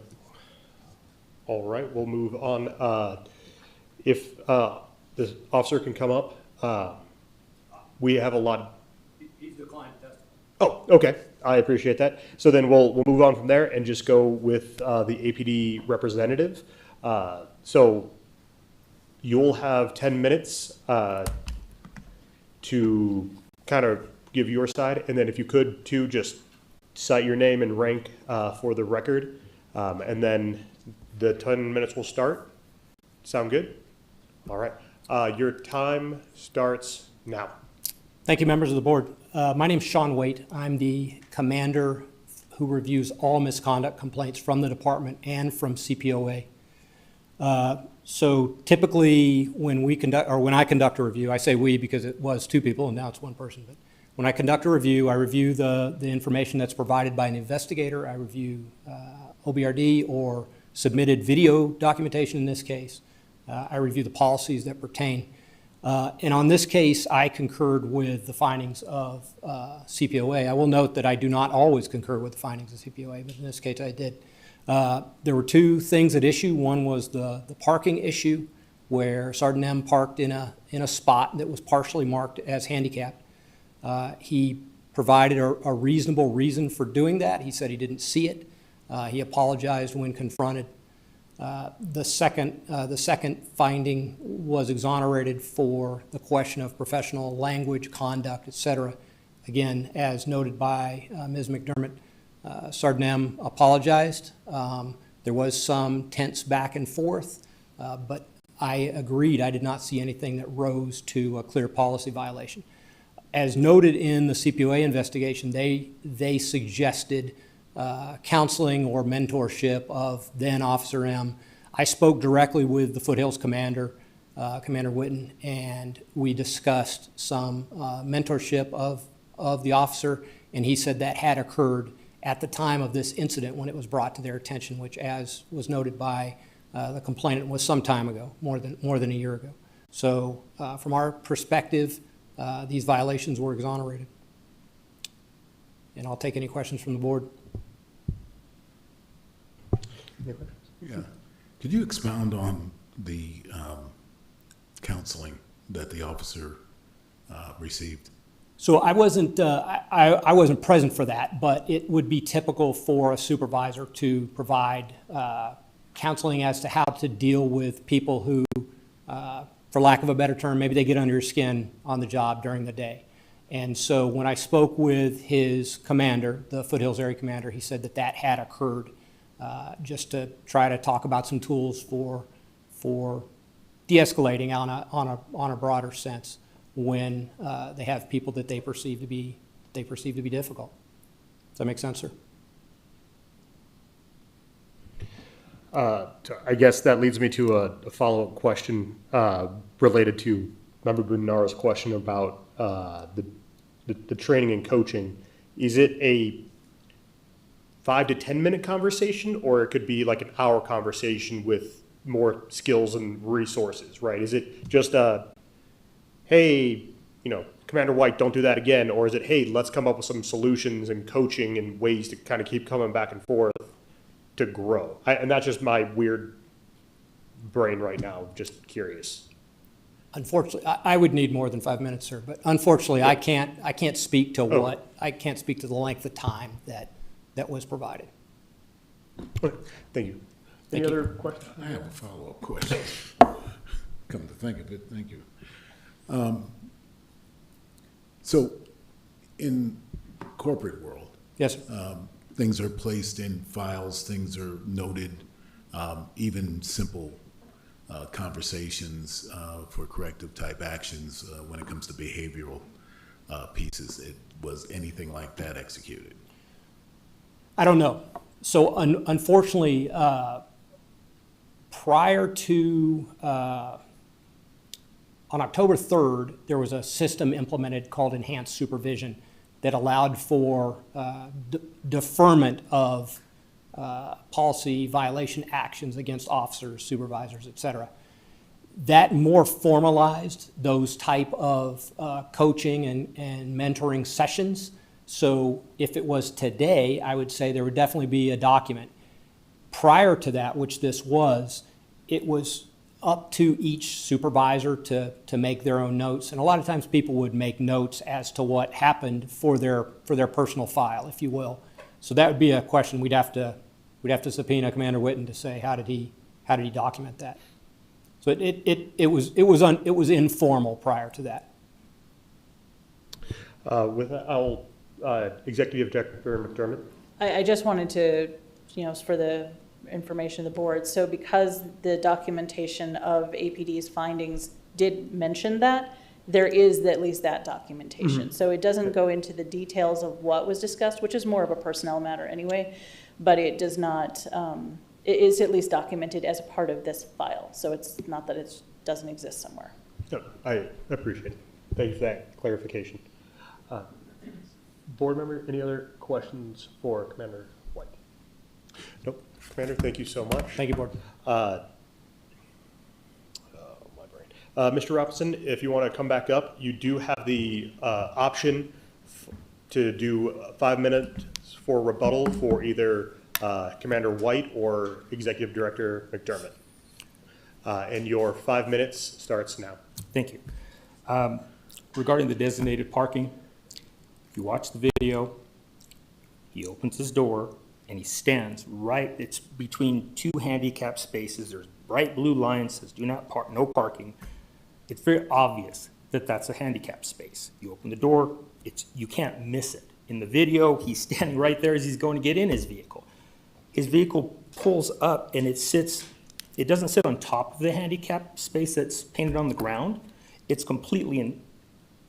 All right, we'll move on. If this officer can come up, we have a lot. He's declined testimony. Oh, okay. I appreciate that. So then we'll move on from there and just go with the APD representative. So you'll have 10 minutes to kind of give your side, and then if you could too, just cite your name and rank for the record, and then the 10 minutes will start. Sound good? All right. Your time starts now. Thank you, members of the board. My name's Sean Waite. I'm the commander who reviews all misconduct complaints from the department and from CPOA. So typically when I conduct a review, I say we because it was two people and now it's one person, but when I conduct a review, I review the information that's provided by an investigator. I review OBRD or submitted video documentation in this case. I review the policies that pertain. And on this case, I concurred with the findings of CPOA. I will note that I do not always concur with the findings of CPOA, but in this case I did. There were two things at issue. One was the parking issue, where Sergeant M parked in a spot that was partially marked as handicapped. He provided a reasonable reason for doing that. He said he didn't see it. He apologized when confronted. The second finding was exonerated for the question of professional language, conduct, et cetera. Again, as noted by Ms. McDermott, Sergeant M apologized. There was some tense back and forth, but I agreed. I did not see anything that rose to a clear policy violation. As noted in the CPOA investigation, they suggested counseling or mentorship of then Officer M. I spoke directly with the Foothills commander, Commander Witten, and we discussed some mentorship of the officer, and he said that had occurred at the time of this incident when it was brought to their attention, which, as was noted by the complainant, was some time ago, more than a year ago. So from our perspective, these violations were exonerated. And I'll take any questions from the board. Yeah. Could you expound on the counseling that the officer received? So I wasn't present for that, but it would be typical for a supervisor to provide counseling as to how to deal with people who, for lack of a better term, maybe they get under your skin on the job during the day. And so when I spoke with his commander, the Foothills area commander, he said that had occurred, just to try to talk about some tools for de-escalating on a broader sense when they have people that they perceive to be difficult. Does that make sense, sir? I guess that leads me to a follow-up question related to Member Budinara's question about the training and coaching. Is it a 5 to 10 minute conversation, or it could be like an hour conversation with more skills and resources, right? Is it just hey, Commander White, don't do that again, or is it, hey, let's come up with some solutions and coaching and ways to kind of keep coming back and forth to grow? And that's just my weird brain right now, just curious. Unfortunately, I would need more than 5 minutes, sir, but unfortunately, I can't speak to I can't speak to the length of time that was provided. Okay. Thank you. Any other questions? I have a follow-up question. Come to think of it, thank you. So in corporate world, yes, sir. Things are placed in files, things are noted, even simple conversations for corrective type actions when it comes to behavioral pieces. Was anything like that executed? I don't know. So unfortunately, prior to, on October 3rd, there was a system implemented called enhanced supervision that allowed for deferment of policy violation actions against officers, supervisors, et cetera. That more formalized those type of coaching and mentoring sessions So if it was today, I would say there would definitely be a document. Prior to that, which this was, it was up to each supervisor to make their own notes. And a lot of times people would make notes as to what happened for their personal file, if you will. So that would be a question we'd have to subpoena Commander Witten to say, how did he document that? So it was informal prior to that. With that, I'll, Executive Director McDermott. I just wanted to, for the information of the board, so because the documentation of APD's findings did mention that, there is at least that documentation. So it doesn't go into the details of what was discussed, which is more of a personnel matter anyway, but it does not, it is at least documented as a part of this file. So it's not that it doesn't exist somewhere. No, I appreciate it. Thank you for that clarification. Board member, any other questions for Commander White? Nope. Commander, thank you so much. Thank you, Board. Mr. Robinson, if you want to come back up, you do have the option to do 5 minutes for rebuttal for either Commander White or Executive Director McDermott. And your 5 minutes starts now. Thank you. Regarding the designated parking, if you watch the video, he opens his door and he stands right, it's between two handicap spaces. There's bright blue lines, says do not park, no parking. It's very obvious that that's a handicap space. You open the door, you can't miss it. In the video, he's standing right there as he's going to get in his vehicle. His vehicle pulls up and it doesn't sit on top of the handicap space that's painted on the ground. It's completely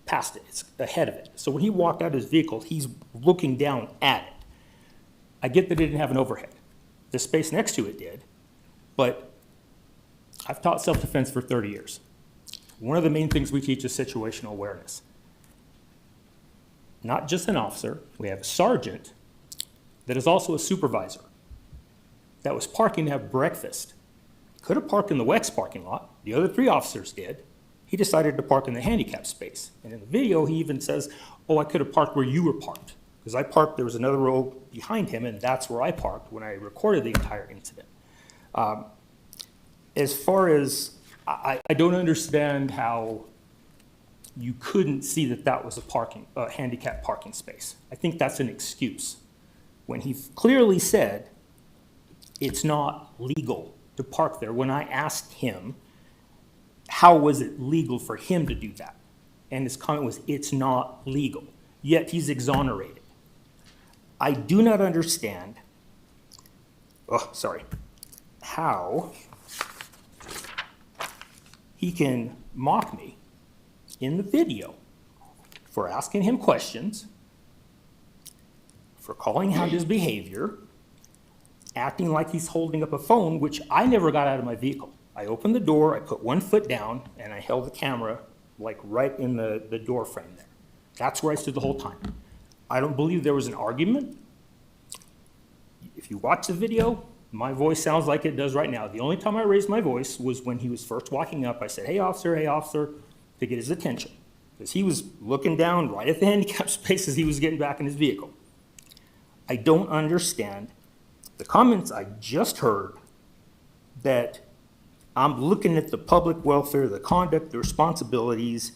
past it, it's ahead of it. So when he walked out of his vehicle, he's looking down at it. I get that it didn't have an overhead. The space next to it did, but I've taught self-defense for 30 years. One of the main things we teach is situational awareness. Not just an officer, we have a sergeant that is also a supervisor that was parking to have breakfast. Could have parked in the WEX parking lot. The other 3 officers did. He decided to park in the handicap space. And in the video, he even says, oh, I could have parked where you were parked. Because I parked, there was another row behind him, and that's where I parked when I recorded the entire incident. As far as, I don't understand how you couldn't see that that was a handicap parking space. I think that's an excuse. When he clearly said it's not legal to park there, when I asked him, how was it legal for him to do that? And his comment was, it's not legal. Yet he's exonerated. I do not understand, how he can mock me in the video for asking him questions, for calling out his behavior, acting like he's holding up a phone, which I never got out of my vehicle. I opened the door, I put 1 foot down, and I held the camera like right in the door frame there. That's where I stood the whole time. I don't believe there was an argument. If you watch the video, my voice sounds like it does right now. The only time I raised my voice was when he was first walking up. I said, hey officer, to get his attention. Because he was looking down right at the handicap space as he was getting back in his vehicle. I don't understand the comments I just heard that I'm looking at the public welfare, the conduct, the responsibilities.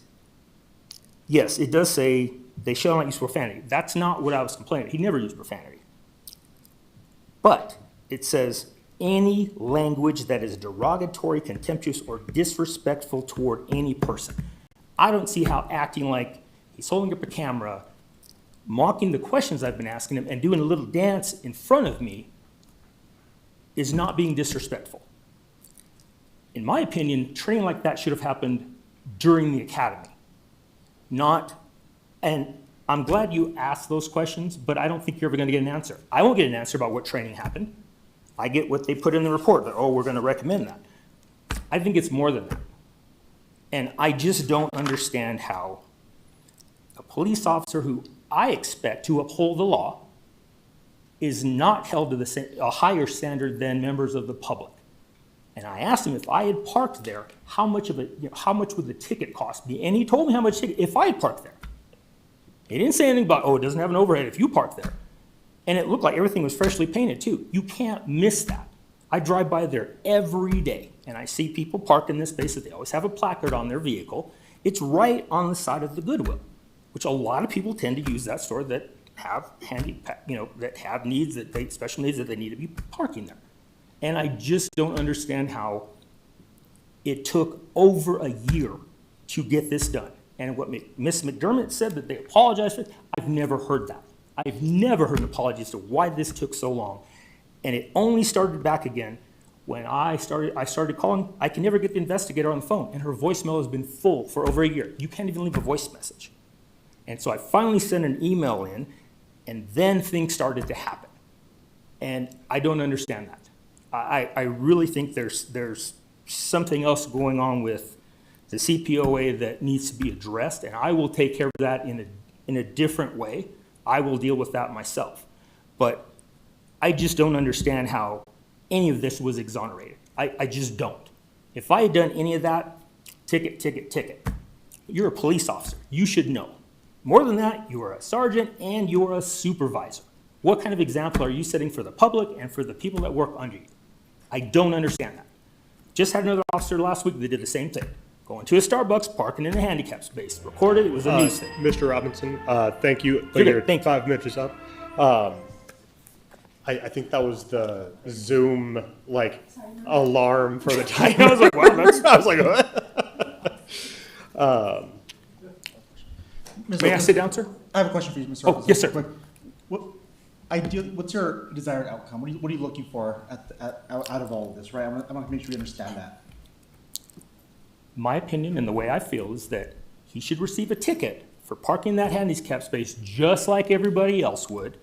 Yes, it does say they shall not use profanity. That's not what I was complaining. He never used profanity. But it says any language that is derogatory, contemptuous, or disrespectful toward any person. I don't see how acting like he's holding up a camera, mocking the questions I've been asking him, and doing a little dance in front of me is not being disrespectful. In my opinion, training like that should have happened during the academy. And I'm glad you asked those questions, but I don't think you're ever going to get an answer. I won't get an answer about what training happened. I get what they put in the report, that, oh, we're going to recommend that. I think it's more than that. And I just don't understand how a police officer who I expect to uphold the law is not held to a higher standard than members of the public. And I asked him if I had parked there, how much would the ticket cost me? And he told me how much if I had parked there. They didn't say anything about, oh, it doesn't have an overhead if you park there. And it looked like everything was freshly painted too. You can't miss that. I drive by there every day and I see people parked in this space that they always have a placard on their vehicle. It's right on the side of the Goodwill, which a lot of people tend to use that store that have that have needs special needs that they need to be parking there. And I just don't understand how it took over a year to get this done. And what Ms. McDermott said that they apologized for, I've never heard that. I've never heard an apology as to why this took so long. And it only started back again when I started calling. I can never get the investigator on the phone, and her voicemail has been full for over a year. You can't even leave a voice message. And so I finally sent an email in, and then things started to happen. And I don't understand that. I really think there's something else going on with the CPOA that needs to be addressed, and I will take care of that in a different way. I will deal with that myself. But I just don't understand how any of this was exonerated. I just don't. If I had done any of that, ticket. You're a police officer. You should know. More than that, you are a sergeant and you are a supervisor. What kind of example are you setting for the public and for the people that work under you? I don't understand that. Just had another officer last week that did the same thing. Going to a Starbucks, parking in a handicap space. Recorded, it was a news thing. Mr. Robinson, thank you. But your 5 minutes is up. I think that was the Zoom alarm for the time. I was like, wow, I was like, what? May I sit down, sir? I have a question for you, Mr. Oh, yes, sir. What's your desired outcome? What are you looking for out of all of this, right? I want to make sure we understand that. My opinion and the way I feel is that he should receive a ticket for parking that handicap space just like everybody else would.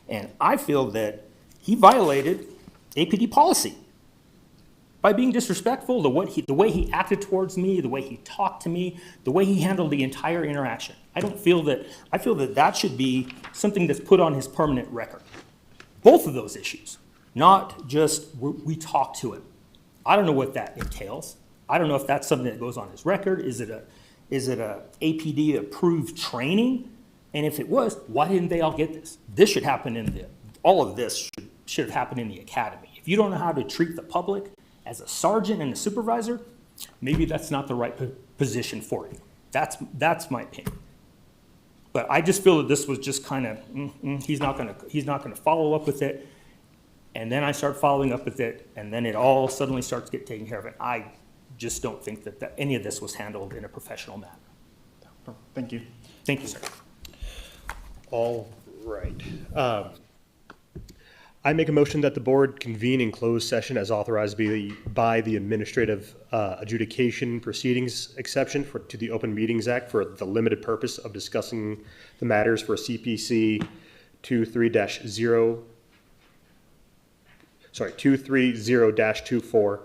And I feel that he violated APD policy by being disrespectful, the way he acted towards me, the way he talked to me, the way he handled the entire interaction. I feel that should be something that's put on his permanent record. Both of those issues, not just we talked to him. I don't know what that entails. I don't know if that's something that goes on his record. Is it a APD approved training? And if it was, why didn't they all get this? This should happen all of this should have happened in the academy. If you don't know how to treat the public as a sergeant and a supervisor, maybe that's not the right position for you. That's my opinion. But I just feel that this was just kind of, he's not gonna follow up with it. And then I start following up with it, and then it all suddenly starts to get taken care of. And I just don't think that any of this was handled in a professional manner. Thank you. Thank you, sir. All right. I make a motion that the board convene in closed session as authorized by the Administrative Adjudication Proceedings exception to the Open Meetings Act for the limited purpose of discussing the matters for CPC 230-24.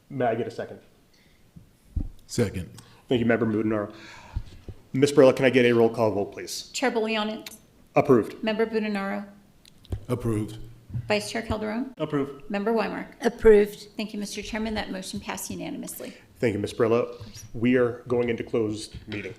May I get a second? Second. Thank you, Member Budenaro. Ms. Brilla, can I get a roll call vote, please? Chair Bouillon. Approved. Member Budenaro. Approved. Vice Chair Calderon. Approved. Member Weimark. Approved. Thank you, Mr. Chairman. That motion passed unanimously. Thank you, Ms. Brilla. We are going into closed meeting.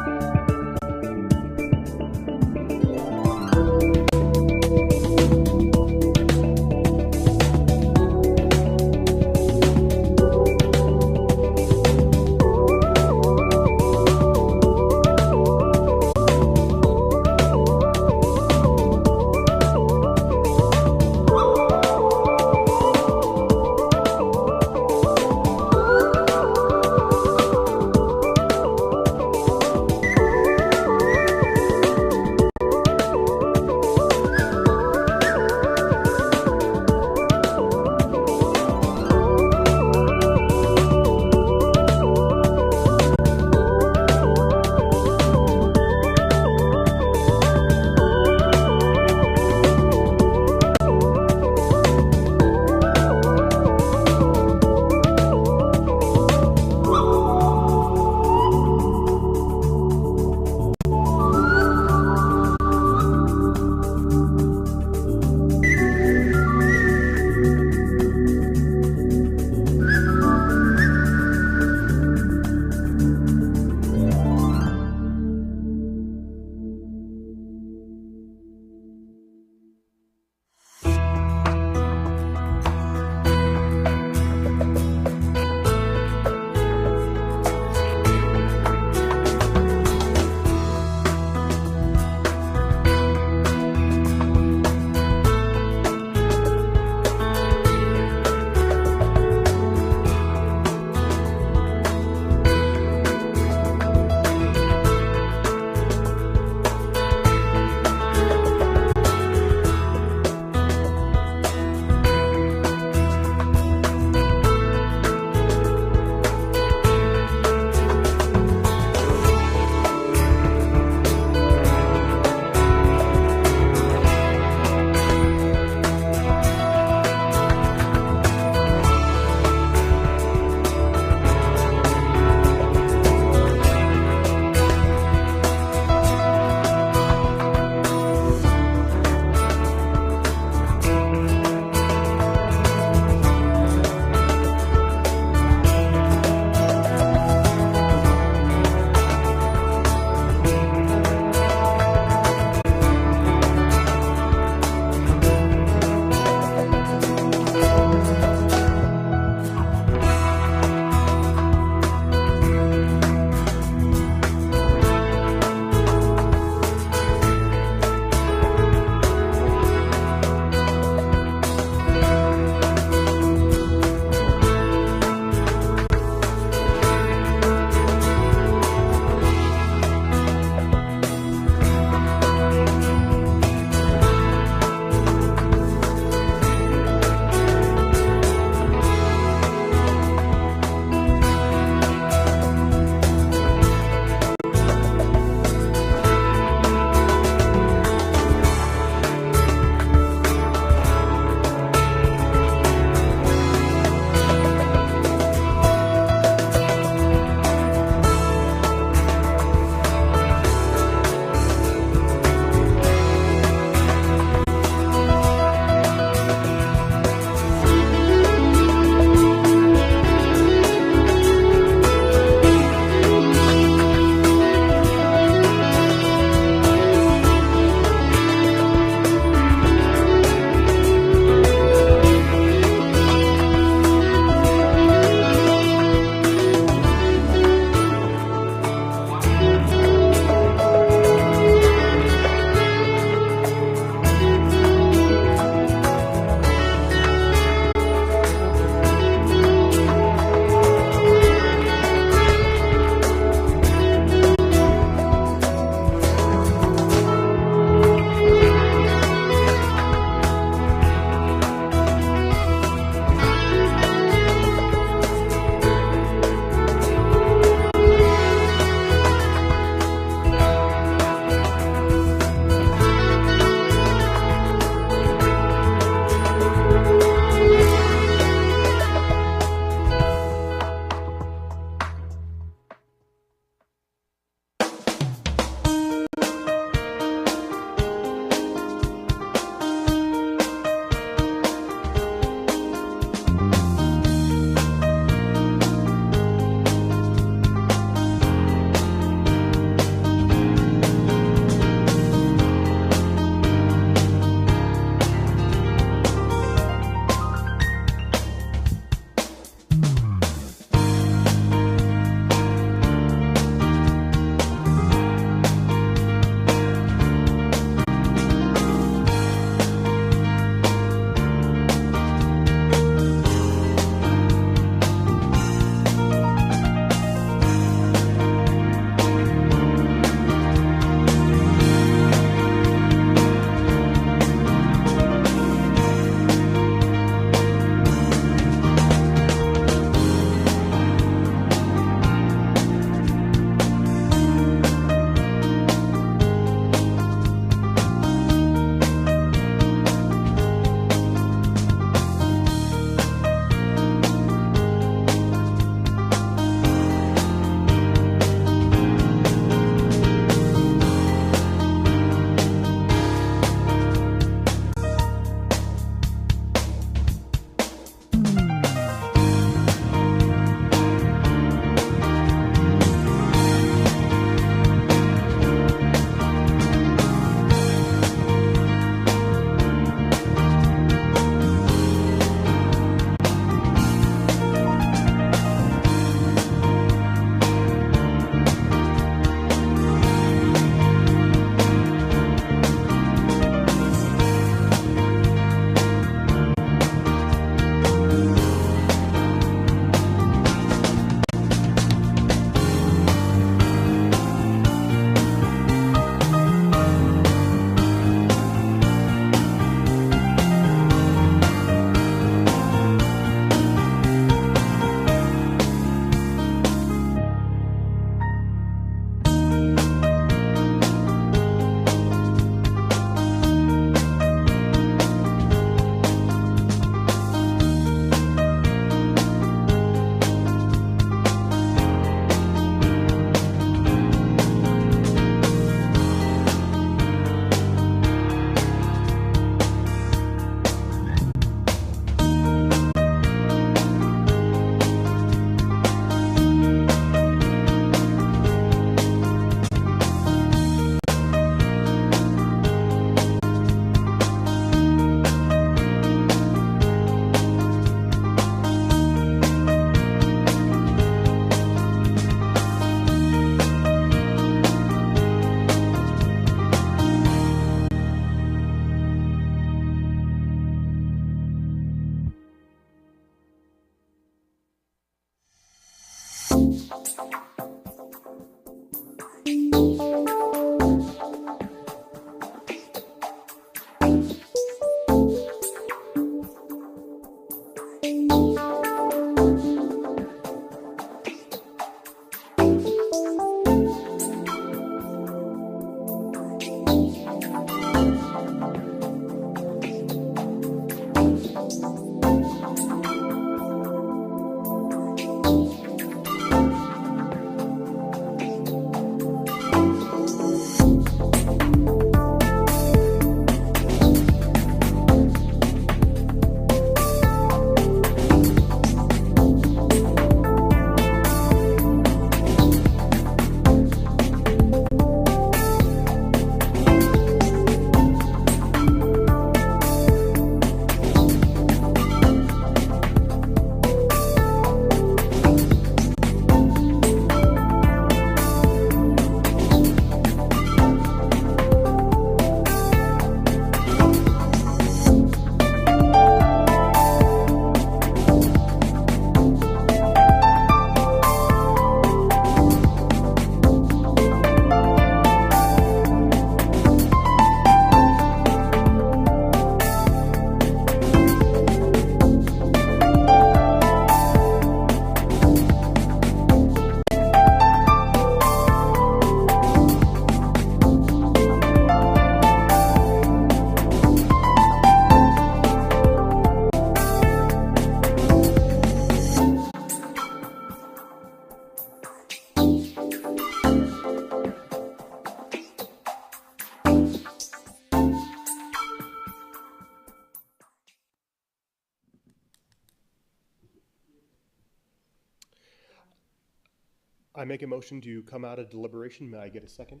I make a motion to come out of deliberation. May I get a second?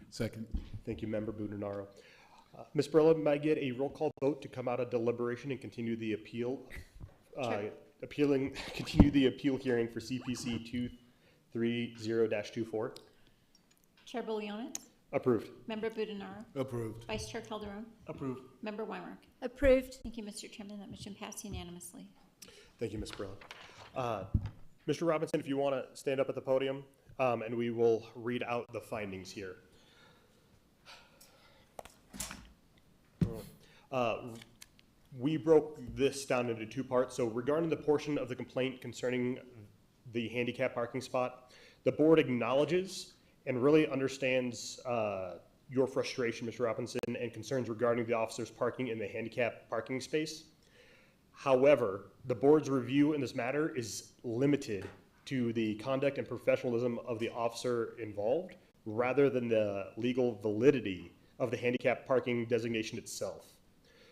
Second. Thank you, Member Budenaro. Ms. Barilla, may I get a roll call vote to come out of deliberation and continue the appeal, continue the appeal hearing for CPC 230-24? Chair Bolianis? Approved. Member Budenaro? Approved. Vice Chair Calderon? Approved. Member Weimark? Approved. Thank you, Mr. Chairman. That motion passed unanimously. Thank you, Ms. Barilla. Mr. Robinson, if you want to stand up at the podium, and we will read out the findings here. We broke this down into two parts. So regarding the portion of the complaint concerning the handicap parking spot, the board acknowledges and really understands your frustration, Mr. Robinson, and concerns regarding the officer's parking in the handicap parking space. However, the board's review in this matter is limited to the conduct and professionalism of the officer involved rather than the legal validity of the handicap parking designation itself.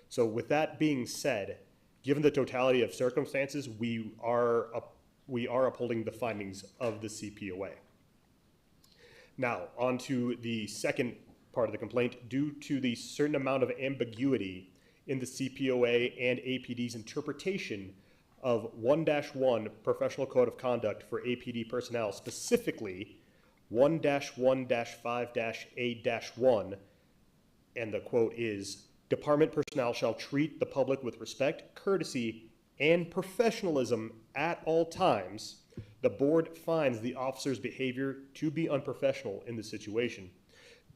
So with that being said, given the totality of circumstances, we are upholding the findings of the CPOA. Now, on to the second part of the complaint. Due to the certain amount of ambiguity in the CPOA and APD's interpretation of 1-1 Professional Code of Conduct for APD personnel, specifically 1-1-5-A-1, and the quote is, "Department personnel shall treat the public with respect, courtesy, and professionalism at all times," the board finds the officer's behavior to be unprofessional in this situation.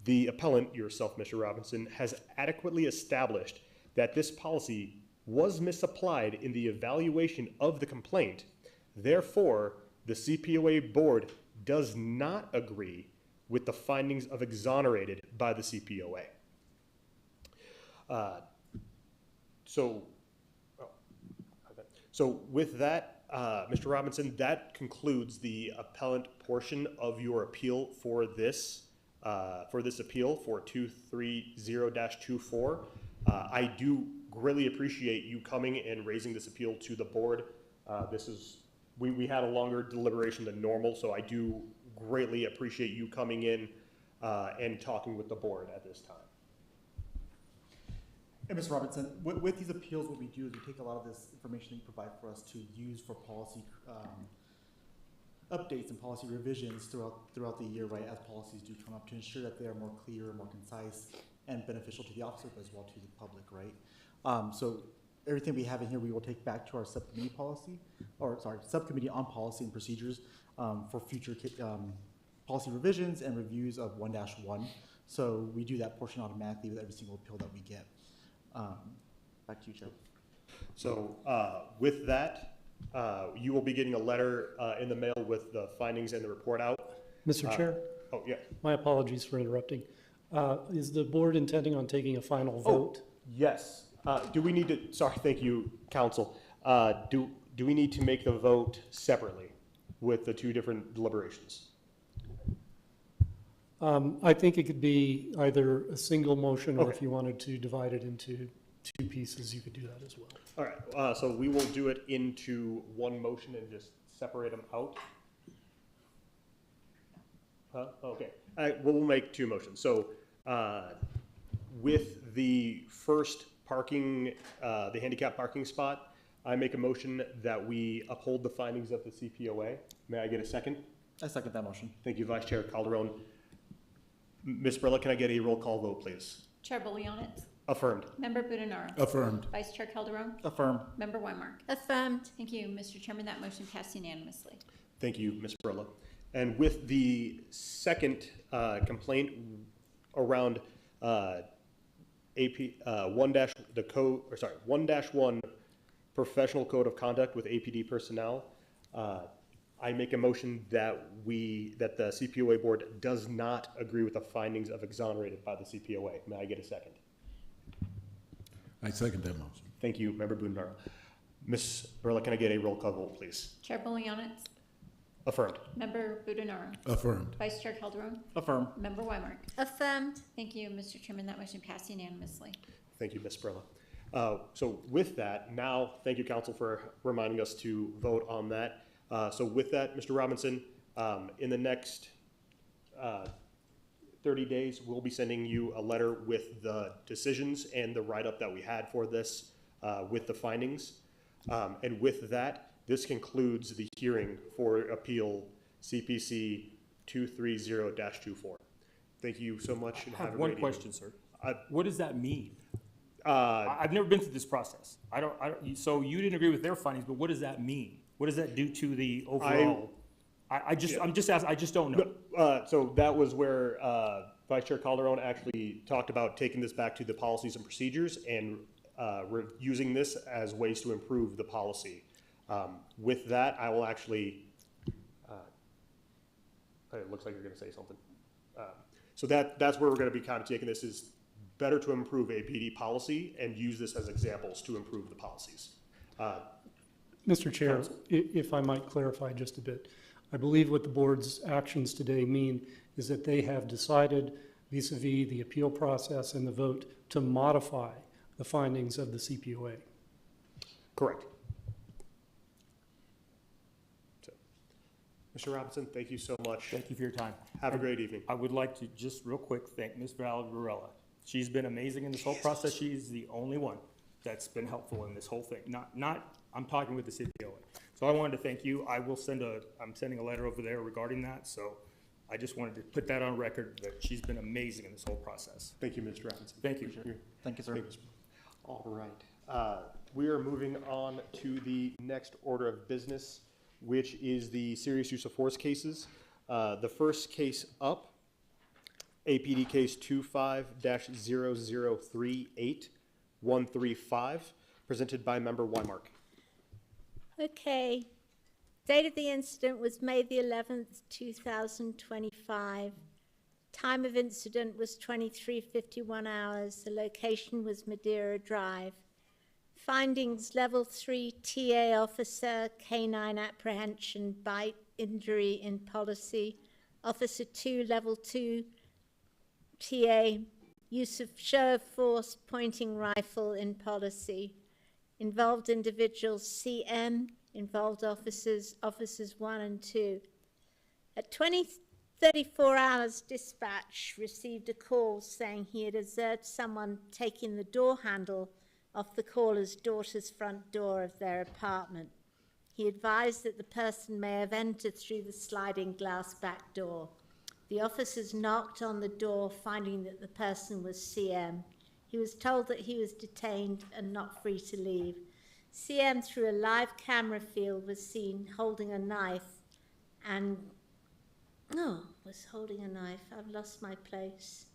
The appellant, yourself, Mr. Robinson, has adequately established that this policy was misapplied in the evaluation of the complaint. Therefore, the CPOA board does not agree with the findings of exonerated by the CPOA. So with that, Mr. Robinson, that concludes the appellant portion of your appeal for this appeal for 230-24. I do greatly appreciate you coming and raising this appeal to the board. We had a longer deliberation than normal, so I do greatly appreciate you coming in and talking with the board at this time. And Mr. Robinson, with these appeals, what we do is we take a lot of this information that you provide for us to use for policy updates and policy revisions throughout the year, right, as policies do come up, to ensure that they are more clear, more concise, and beneficial to the officer, but as well to the public, right? So everything we have in here, we will take back to our subcommittee policy, or sorry, subcommittee on policy and procedures for future policy revisions and reviews of 1-1. So we do that portion automatically with every single appeal that we get. Back to you, Chair. So with that, you will be getting a letter in the mail with the findings and the report out. Mr. Chair? Oh, yeah. My apologies for interrupting. Is the board intending on taking a final vote? Yes. Do we need to, sorry, thank you, counsel. Do we need to make the vote separately with the two different deliberations? I think it could be either a single motion, or Okay. if you wanted to divide it into two pieces, you could do that as well. All right, so we will do it into one motion and just separate them out. Okay, we'll make two motions. So with the first parking, the handicap parking spot, I make a motion that we uphold the findings of the CPOA. May I get a second? I second that motion. Thank you, Vice Chair Calderon. Ms. Brilla, can I get a roll call vote, please? Chair Bolianis. Affirmed. Member Budenaro. Affirmed. Vice Chair Calderon. Affirm. Member Weimark. Affirmed. Thank you, Mr. Chairman. That motion passed unanimously. Thank you, Ms. Brilla. And with the second complaint around AP 1-1 professional code of conduct with APD personnel, I make a motion that the CPOA board does not agree with the findings of exonerated by the CPOA. May I get a second? I second that motion. Thank you, Member Boonbaro. Ms. Brilla, can I get a roll call vote, please? Chair Bolianis. Affirmed. Member Budenaro. Affirmed. Vice Chair Calderon. Affirm. Member Weimark. Affirmed. Thank you, Mr. Chairman. That motion passed unanimously. Thank you, Ms. Brilla. So with that, now, thank you, council, for reminding us to vote on that. So with that, Mr. Robinson, in the next 30 days, we'll be sending you a letter with the decisions and the write-up that we had for this with the findings. And with that, this concludes the hearing for appeal CPC 230-24. Thank you so much. And I have have a one great question, evening. sir. What does that mean? Uh, I've never been through this process. So you didn't agree with their findings, but what does that mean? What does that do to the overall? I'm just asking, I just don't know. So that was where Vice Chair Calderon actually talked about taking this back to the policies and procedures and using this as ways to improve the policy. With that, I will actually, it looks like you're going to say something. So that's where we're going to be kind of taking this, is better to improve APD policy and use this as examples to improve the policies. Mr. Chair, if I might clarify just a bit, I believe what the board's actions today mean is that they have decided vis-a-vis the appeal process and the vote to modify the findings of the CPOA. Correct. So, Mr. Robinson, thank you so much. Thank you for your time. Have a great evening. I would like to just real quick thank Ms. Varela. She's been amazing in this whole process. She's the only one that's been helpful in this whole thing. I'm talking with the CPOA. So I wanted to thank you. I'm sending a letter over there regarding that. So I just wanted to put that on record that she's been amazing in this whole process. Thank you, Mr. Robinson. Thank you. Thank you, sir. Thank you. All right. We are moving on to the next order of business, which is the serious use of force cases. The first case up, APD case 25-0038135, presented by Member Weimark. Okay. Date of the incident was May the 11th, 2025. Time of incident was 23:51 hours. The location was Madeira Drive. Findings: Level 3 TA officer, canine apprehension, bite, injury in policy. Officer 2, Level 2 TA, use of show of force, pointing rifle in policy. Involved individuals: CM. Involved officers 1 and 2. At 20:34 hours, dispatch received a call saying he had observed someone taking the door handle off the caller's daughter's front door of their apartment. He advised that the person may have entered through the sliding glass back door. The officers knocked on the door, finding that the person was CM. He was told that he was detained and not free to leave. CM, through a live camera field, was seen holding a knife and was holding a knife. I've lost my place.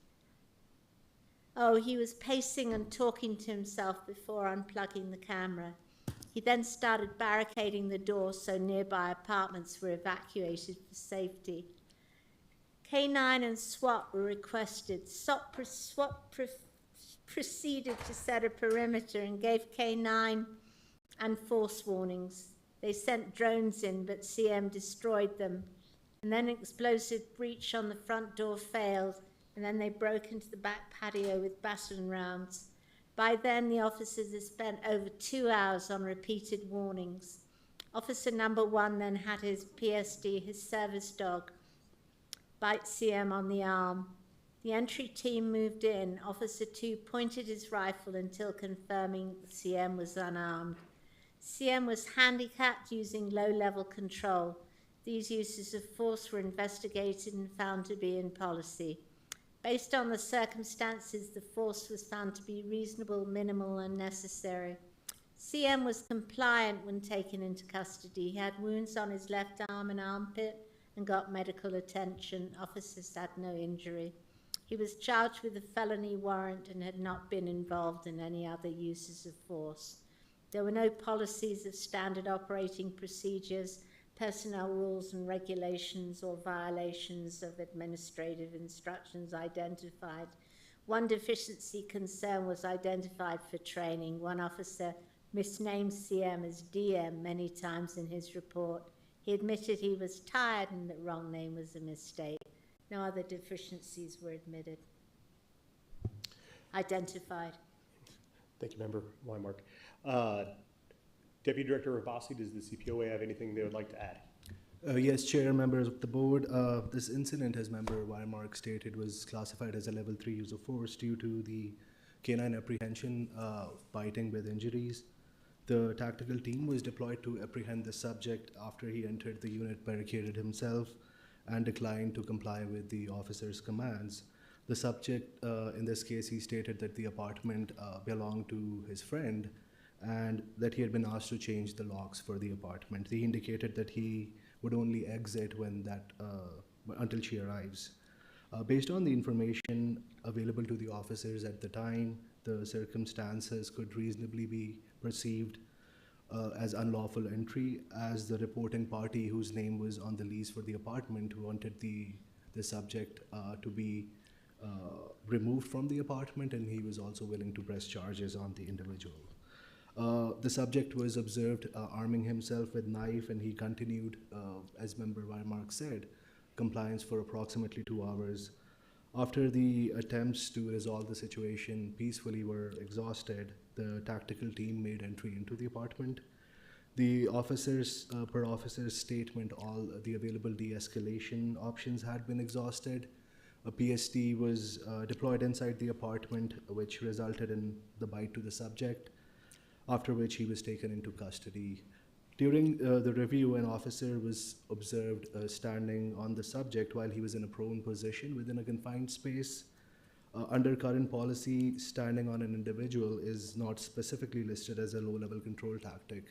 Oh, he was pacing and talking to himself before unplugging the camera. He then started barricading the doors so nearby apartments were evacuated for safety. K9 and SWAT were requested. SWAT proceeded to set a perimeter and gave K9 and force warnings. They sent drones in, but CM destroyed them. And then an explosive breach on the front door failed, and then they broke into the back patio with baton rounds. By then, the officers had spent over 2 hours on repeated warnings. Officer number 1 then had his PSD, his service dog, bite CM on the arm. The entry team moved in. Officer 2 pointed his rifle until confirming CM was unarmed. CM was handicapped using low-level control. These uses of force were investigated and found to be in policy. Based on the circumstances, the force was found to be reasonable, minimal, and necessary. CM was compliant when taken into custody. He had wounds on his left arm and armpit and got medical attention. Officers had no injury. He was charged with a felony warrant and had not been involved in any other uses of force. There were no policies of standard operating procedures, personnel rules and regulations, or violations of administrative instructions identified. One deficiency concern was identified for training. One officer misnamed CM as DM many times in his report. He admitted he was tired and that wrong name was a mistake. No other deficiencies were identified. Thank you, Member Weimark. Deputy Director Rivasi, does the CPOA have anything they would like to add? Yes, Chair, members of the board. This incident, as Member Weimark stated, was classified as a level 3 use of force due to the canine apprehension of biting with injuries. The tactical team was deployed to apprehend the subject after he entered the unit, barricaded himself, and declined to comply with the officer's commands. The subject, in this case, he stated that the apartment belonged to his friend and that he had been asked to change the locks for the apartment. He indicated that he would only exit when until she arrives. Based on the information available to the officers at the time, the circumstances could reasonably be perceived as unlawful entry, as the reporting party whose name was on the lease for the apartment wanted the subject to be removed from the apartment, and he was also willing to press charges on the individual. The subject was observed arming himself with knife, and he continued, as Member Weimark said, compliance for approximately 2 hours. After the attempts to resolve the situation peacefully were exhausted, the tactical team made entry into the apartment. The officers, per officer's statement, all the available de-escalation options had been exhausted. A PSD was deployed inside the apartment, which resulted in the bite to the subject, after which he was taken into custody. During the review, an officer was observed standing on the subject while he was in a prone position within a confined space. Under current policy, standing on an individual is not specifically listed as a low-level control tactic.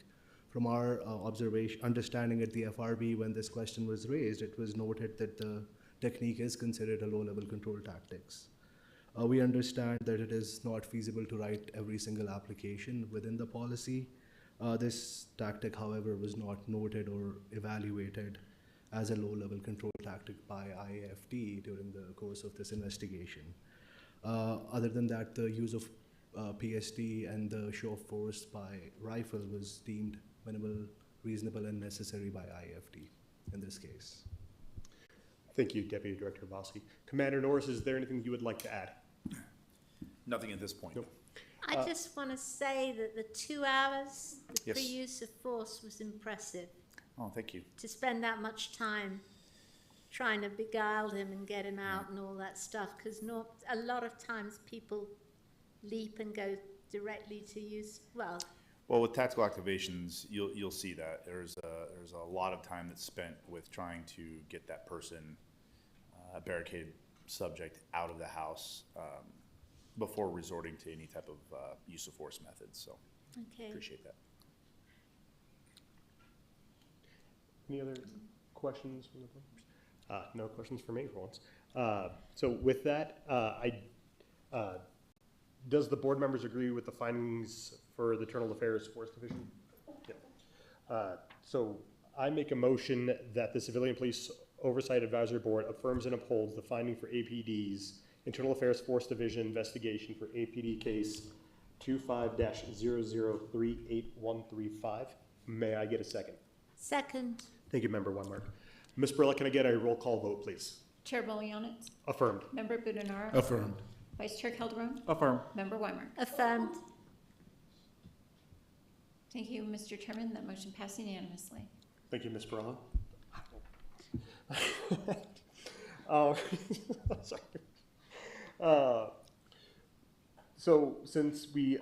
From our understanding at the FRB, when this question was raised, it was noted that the technique is considered a low-level control tactics. We understand that it is not feasible to write every single application within the policy. This tactic, however, was not noted or evaluated as a low-level control tactic by IAFT during the course of this investigation. Other than that, the use of PSD and the show of force by rifle was deemed minimal, reasonable, and necessary by IAFT in this case. Thank you, Deputy Director Rivasi. Commander Norris, is there anything you would like to add? Nothing at this point. Nope. I just want to say that the 2 hours, the Yes. free use of force was impressive. Oh, thank you. To spend that much time trying to beguile him and get him out and all that stuff, because a lot of times people leap and go directly to use, well, with tactical activations, you'll see that there's a lot of time that's spent with trying to get that person, barricaded subject, out of the house. before resorting to any type of use of force methods, so Okay. appreciate that. Any other questions from the board? No questions for me for once. So with that, does the board members agree with the findings for the Internal Affairs Force Division? Yeah. So I make a motion that the Civilian Police Oversight Advisory Board affirms and upholds the finding for APD's Internal Affairs Force Division investigation for APD case 25-0038-135. May I get a second? Second. Thank you, Member Weimark. Ms. Barilla, can I get a roll call vote, please? Chair Bolianis, Affirmed. Member Budenara, Affirmed. Vice Chair Calderon, Affirm. Member Weimark. Affirmed. Thank you, Mr. Chairman. That motion passed unanimously. Thank you, Ms. Barilla. Sorry. So since we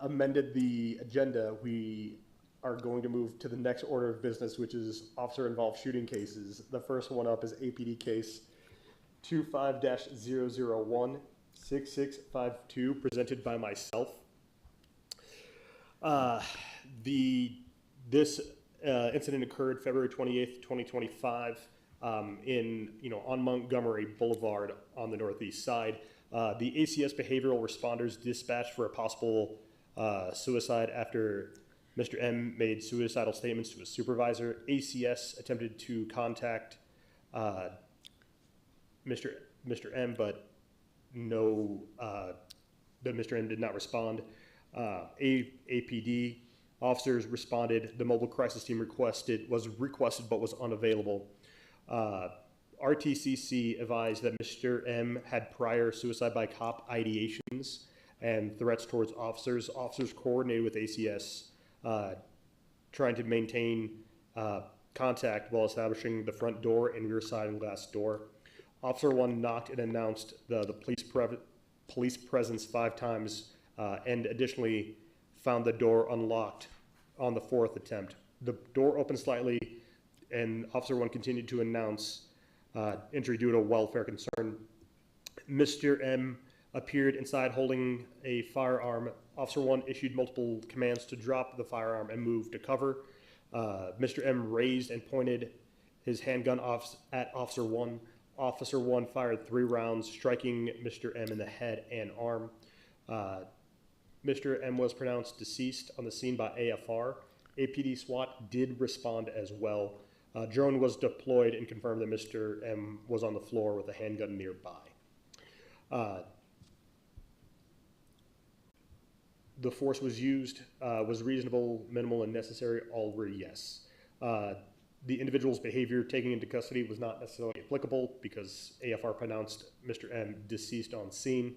amended the agenda, we are going to move to the next order of business, which is officer-involved shooting cases. The first one up is APD case 25-001-6652, presented by myself. This incident occurred February 28th, 2025, on Montgomery Boulevard on the northeast side. The ACS behavioral responders dispatched for a possible suicide after Mr. M made suicidal statements to his supervisor. ACS attempted to contact Mr. M, but Mr. M did not respond. APD officers responded. The mobile crisis team was requested but was unavailable. RTCC advised that Mr. M had prior suicide by cop ideations and threats towards officers. Officers coordinated with ACS, trying to maintain contact while establishing the front door and rear side and glass door. Officer 1 knocked and announced the police presence 5 times, and additionally found the door unlocked on the 4th attempt. The door opened slightly, and Officer 1 continued to announce entry due to welfare concern. Mr. M appeared inside holding a firearm. Officer 1 issued multiple commands to drop the firearm and move to cover. Mr. M raised and pointed his handgun at Officer 1. Officer 1 fired 3 rounds, striking Mr. M in the head and arm. Mr. M was pronounced deceased on the scene by AFR. APD SWAT did respond as well. Drone was deployed and confirmed that Mr. M was on the floor with a handgun nearby. The force was used, was reasonable, minimal, and necessary. All were yes. The individual's behavior taken into custody was not necessarily applicable because AFR pronounced Mr. M deceased on scene.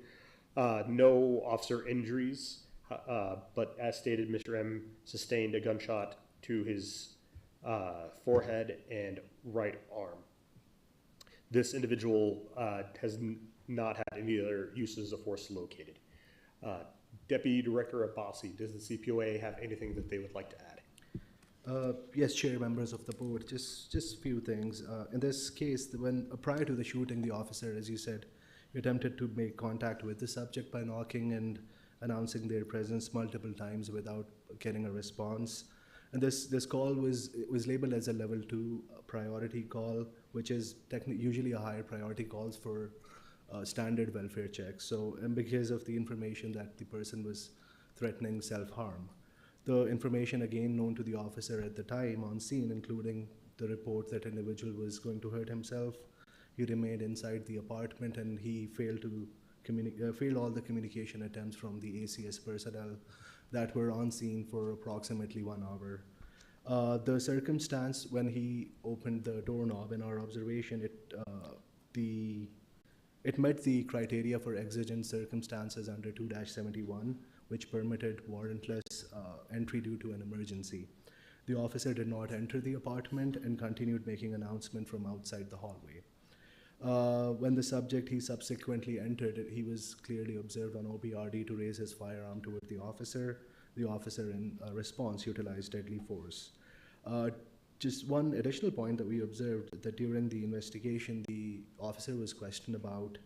No officer injuries, but as stated, Mr. M sustained a gunshot to his forehead and right arm. This individual has not had any other uses of force located. Deputy Director Abbasi, does the CPOA have anything that they would like to add? Yes, Chair, members of the board, just a few things. In this case, when prior to the shooting, the officer, as you said, attempted to make contact with the subject by knocking and announcing their presence multiple times without getting a response. And this call was labeled as a level 2 priority call, which is usually a higher priority calls for standard welfare checks. So, and because of the information that the person was threatening self-harm. The information again known to the officer at the time on scene, including the report that individual was going to hurt himself. He remained inside the apartment and he failed all the communication attempts from the ACS personnel that were on scene for approximately 1 hour. The circumstance when he opened the doorknob, in our observation, it met the criteria for exigent circumstances under 2-71, which permitted warrantless entry due to an emergency. The officer did not enter the apartment and continued making announcement from outside the hallway. When the subject he subsequently entered, he was clearly observed on OPRD to raise his firearm toward the officer. The officer in response utilized deadly force. Just one additional point that we observed, that during the investigation, the officer was questioned about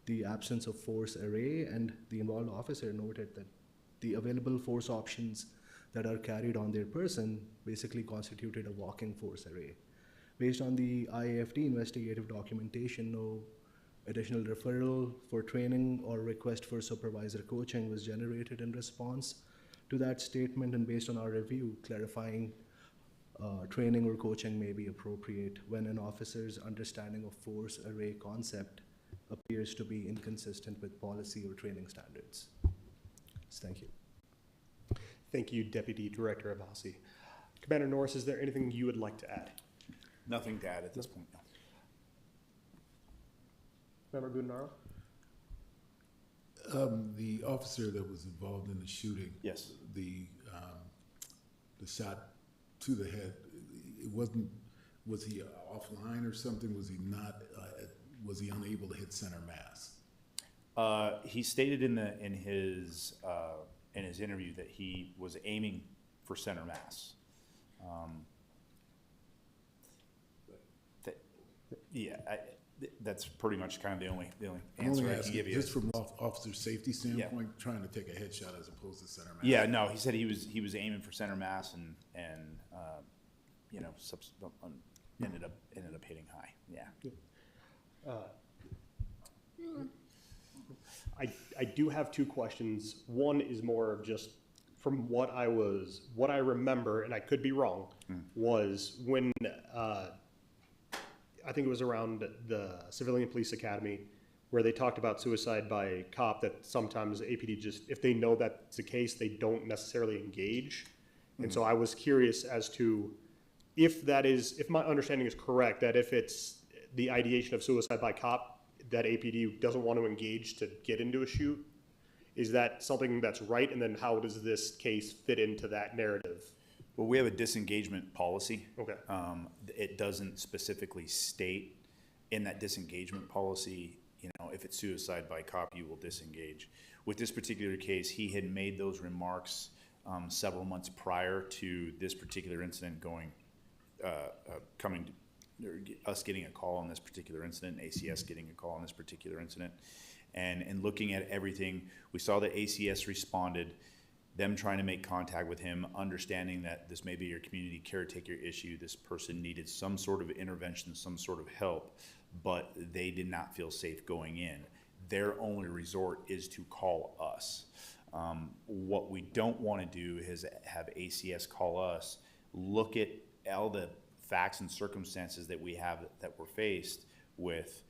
the absence of force array, and the involved officer noted that the available force options that are carried on their person basically constituted a walking force array. Based on the IAFD investigative documentation, no additional referral for training or request for supervisor coaching was generated in response to that statement, and based on our review, clarifying training or coaching may be appropriate when an officer's understanding of force array concept appears to be inconsistent with policy or training standards. Thank you. Thank you, Deputy Director Abbasi. Commander Norris, is there anything you would like to add? Nothing to add at this point, no. Member Budinaro? The officer that was involved in the shooting. Yes. The shot to the head, it wasn't, was he offline or something? Was he not, was he unable to hit center mass? He stated in his interview that he was aiming for center mass. That's pretty much kind of the only answer I can give you. Just from officer safety standpoint, trying to take a headshot as opposed to center mass. Yeah, no, he said he was aiming for center mass and you know, ended up hitting high. Yeah. I do have two questions. One is more of just from what I remember, and I could be wrong, was when I think it was around the Civilian Police Academy where they talked about suicide by cop, that sometimes APD just, if they know that's the case, they don't necessarily engage. And so I was curious as to if my understanding is correct, that if it's the ideation of suicide by cop, that APD doesn't want to engage to get into a shoot. Is that something that's right? And then how does this case fit into that narrative? Well, we have a disengagement policy. Okay. It doesn't specifically state in that disengagement policy, you know, if it's suicide by cop, you will disengage. With this particular case, he had made those remarks several months prior to this particular incident us getting a call on this particular incident, ACS getting a call on this particular incident. And looking at everything, we saw that ACS responded, them trying to make contact with him, understanding that this may be your community caretaker issue, this person needed some sort of intervention, some sort of help, but they did not feel safe going in. Their only resort is to call us. What we don't want to do is have ACS call us, look at all the facts and circumstances that we have that we're faced with,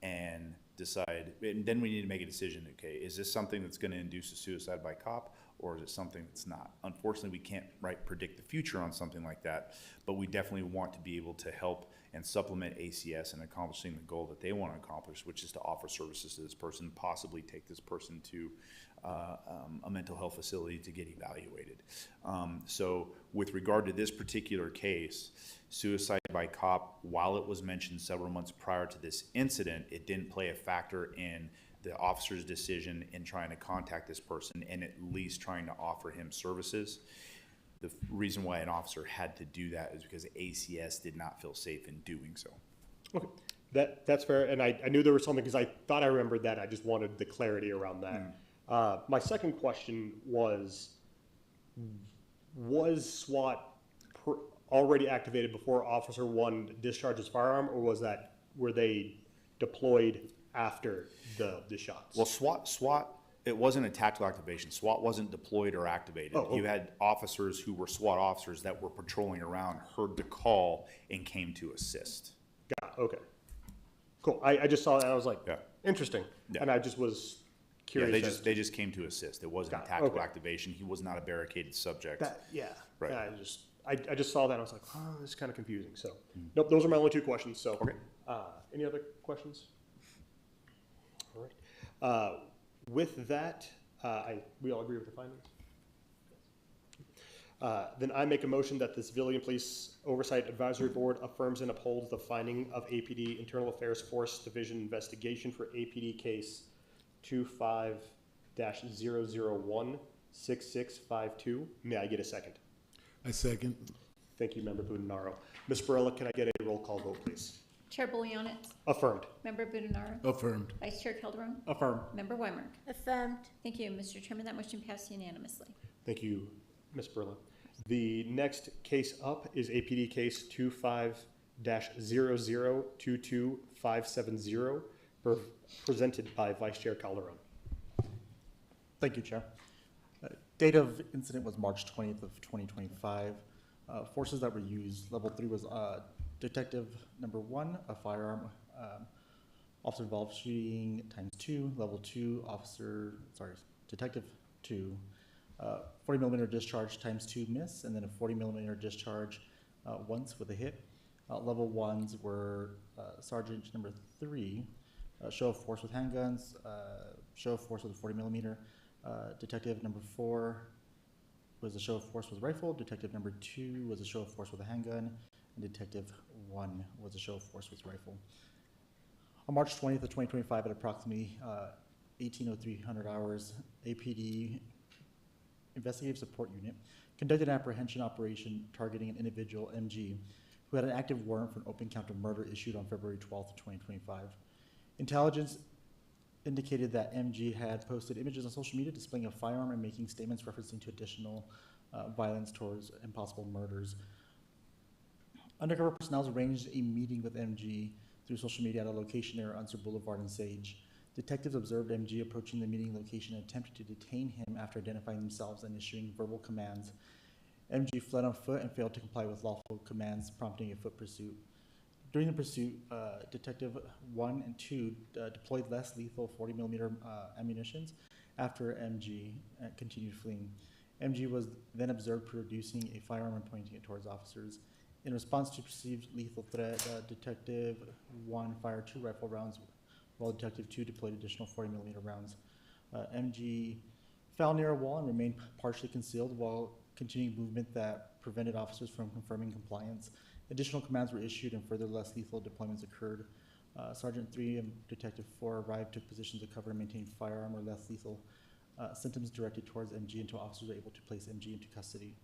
and decide, and then we need to make a decision. Okay, is this something that's going to induce a suicide by cop, or is it something that's not? Unfortunately, we can't predict the future on something like that, but we definitely want to be able to help and supplement ACS in accomplishing the goal that they want to accomplish, which is to offer services to this person, possibly take this person to a mental health facility to get evaluated. So with regard to this particular case, suicide by cop, while it was mentioned several months prior to this incident, it didn't play a factor in the officer's decision in trying to contact this person and at least trying to offer him services. The reason why an officer had to do that is because ACS did not feel safe in doing so. Okay, that's fair, and I knew there was something because I thought I remembered that. I just wanted the clarity around that. My second question was SWAT already activated before Officer 1 discharged his firearm, or were they deployed after the shots? Well, SWAT, it wasn't a tactical activation. SWAT wasn't deployed or activated. Oh, okay. You had officers who were SWAT officers that were patrolling around, heard the call, and came to assist. Got it. Okay. Cool. I just saw that and I was like, Yeah. interesting. Yeah. And I just was Yeah, curious. they just came to assist. It wasn't a tactical activation. He was not a barricaded subject. Right. Right. I just saw that and I was like, oh, this is kind of confusing. So, nope, those are my only two questions. So, Okay. Any other questions? All right. With that, we all agree with the findings? Then I make a motion that the Civilian Police Oversight Advisory Board affirms and upholds the finding of APD Internal Affairs Force Division investigation for APD case 25-001-6652. May I get a second? I second. Thank you, Member Budinaro. Ms. Barella, can I get a roll call vote, please? Chair Bolianis. Affirmed. Member Budenaro. Affirmed. Vice Chair Calderon. Affirm. Member Weimark. Affirmed. Thank you, Mr. Chairman. That motion passed unanimously. Thank you, Ms. Burla. The next case up is APD case 25-0022-570, presented by Vice Chair Calderon. Thank you, Chair. Date of incident was March 20th of 2025. Forces that were used, level 3 was detective number 1, a firearm, officer involved shooting ×2, level 2, detective 2, 40 millimeter discharge ×2 miss, and then a 40 millimeter discharge once with a hit. Level 1s were sergeant number 3, show of force with handguns, show of force with a 40 millimeter. Detective number 4 was a show of force with rifle. Detective number 2 was a show of force with a handgun, and Detective 1 was a show of force with rifle. On March 20th of 2025 at approximately 18:03 hours, APD Investigative Support Unit conducted an apprehension operation targeting an individual, MG, who had an active warrant for an open count of murder issued on February 12th of 2025. Intelligence indicated that MG had posted images on social media displaying a firearm and making statements referencing to additional violence towards impossible murders. Undercover personnel arranged a meeting with MG through social media at a location near Unser Boulevard and Sage. Detectives observed MG approaching the meeting location and attempted to detain him after identifying themselves and issuing verbal commands. MG fled on foot and failed to comply with lawful commands, prompting a foot pursuit. During the pursuit, Detective 1 and 2 deployed less lethal 40 millimeter ammunitions after MG continued fleeing. MG was then observed producing a firearm and pointing it towards officers. In response to perceived lethal threat, Detective 1 fired 2 rifle rounds, while Detective 2 deployed additional 40 millimeter rounds. MG fell near a wall and remained partially concealed while continuing movement that prevented officers from confirming compliance. Additional commands were issued and further less lethal deployments occurred. Sergeant 3 and Detective 4 arrived, took positions of cover, and maintained firearm or less lethal symptoms directed towards MG until officers were able to place MG into custody.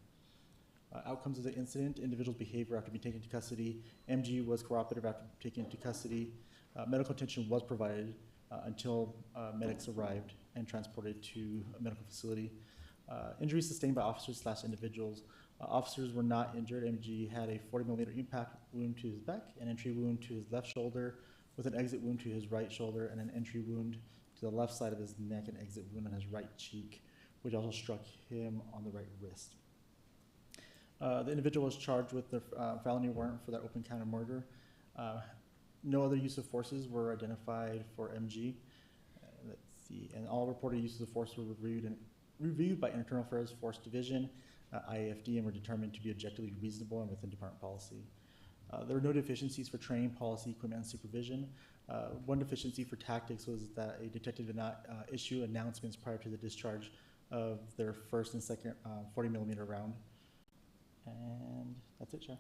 Outcomes of the incident: individual's behavior after being taken into custody. MG was cooperative after taken into custody. Medical attention was provided until medics arrived and transported to a medical facility. Injuries sustained by officers/individuals. Officers were not injured. MG had a 40 millimeter impact wound to his back, an entry wound to his left shoulder, with an exit wound to his right shoulder, and an entry wound to the left side of his neck, and exit wound on his right cheek, which also struck him on the right wrist. The individual was charged with the felony warrant for that open count of murder. No other use of forces were identified for MG. Let's see, and all reported uses of force were reviewed by Internal Affairs Force Division, IAFD, and were determined to be objectively reasonable and within department policy. There were no deficiencies for training, policy, equipment, and supervision. One deficiency for tactics was that a detective did not issue announcements prior to the discharge of their first and second 40 millimeter round. And that's it, Chair.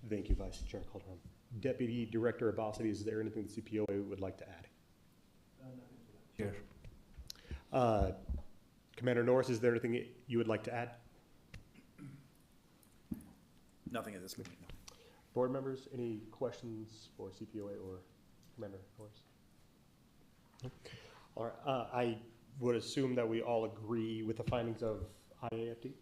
Thank you, Vice Chair Calderon. Deputy Director Abassi, is there anything the CPOA would like to add? Chair. Commander Norris, is there anything you would like to add? Nothing at this meeting. No. Board members, any questions for CPOA or Commander Norris? No? All right, I would assume that we all agree with the findings of IAFD.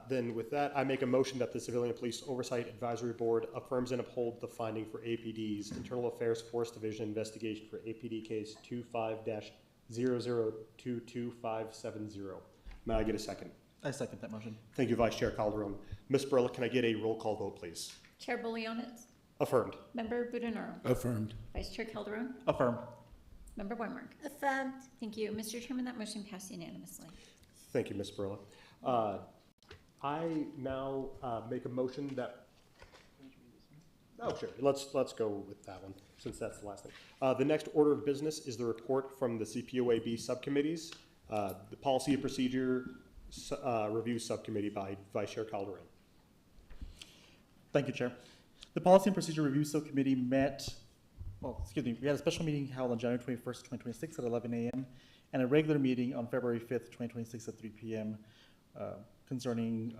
Then with that, I make a motion that the Civilian Police Oversight Advisory Board affirms and upholds the finding for APD's Internal Affairs Force Division investigation for APD case 25-0022570. May I get a second? I second that motion. Thank you, Vice Chair Calderon. Ms. Burla, can I get a roll call vote, please? Chair Bolianis. Affirmed. Member Budenaro. Affirmed. Vice Chair Calderon. Affirm. Member Weimark. Affirmed. Thank you. Mr. Chairman, that motion passed unanimously. Thank you, Ms. Burla. I now make a motion that, oh, sure, let's go with that one, since that's the last thing. The next order of business is the report from the CPOAB subcommittees, the Policy and Procedure Review Subcommittee by Vice Chair Calderon. Thank you, Chair. The Policy and Procedure Review Subcommittee met, we had a special meeting held on January 21st, 2026 at 11 a.m. and a regular meeting on February 5th, 2026 at 3 p.m. Concerning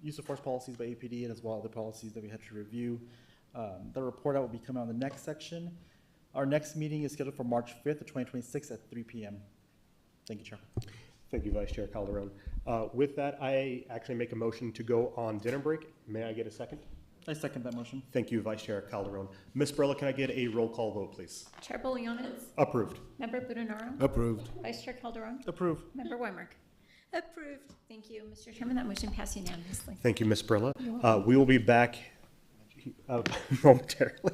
use of force policies by APD and as well other policies that we had to review. The report out will be coming on the next section. Our next meeting is scheduled for March 5th of 2026 at 3 p.m. Thank you, Chair. Thank you, Vice Chair Calderon. With that, I actually make a motion to go on dinner break. May I get a second? I second that motion. Thank you, Vice Chair Calderon. Ms. Barella, can I get a roll call vote, please? Chair Bolianis, Approved. Member Budenaro, Approved. Vice Chair Calderon, Approve. Member Weimark. Approved. Thank you, Mr. Chairman. That motion passed unanimously. Thank you, Ms. Barella. We will be back momentarily.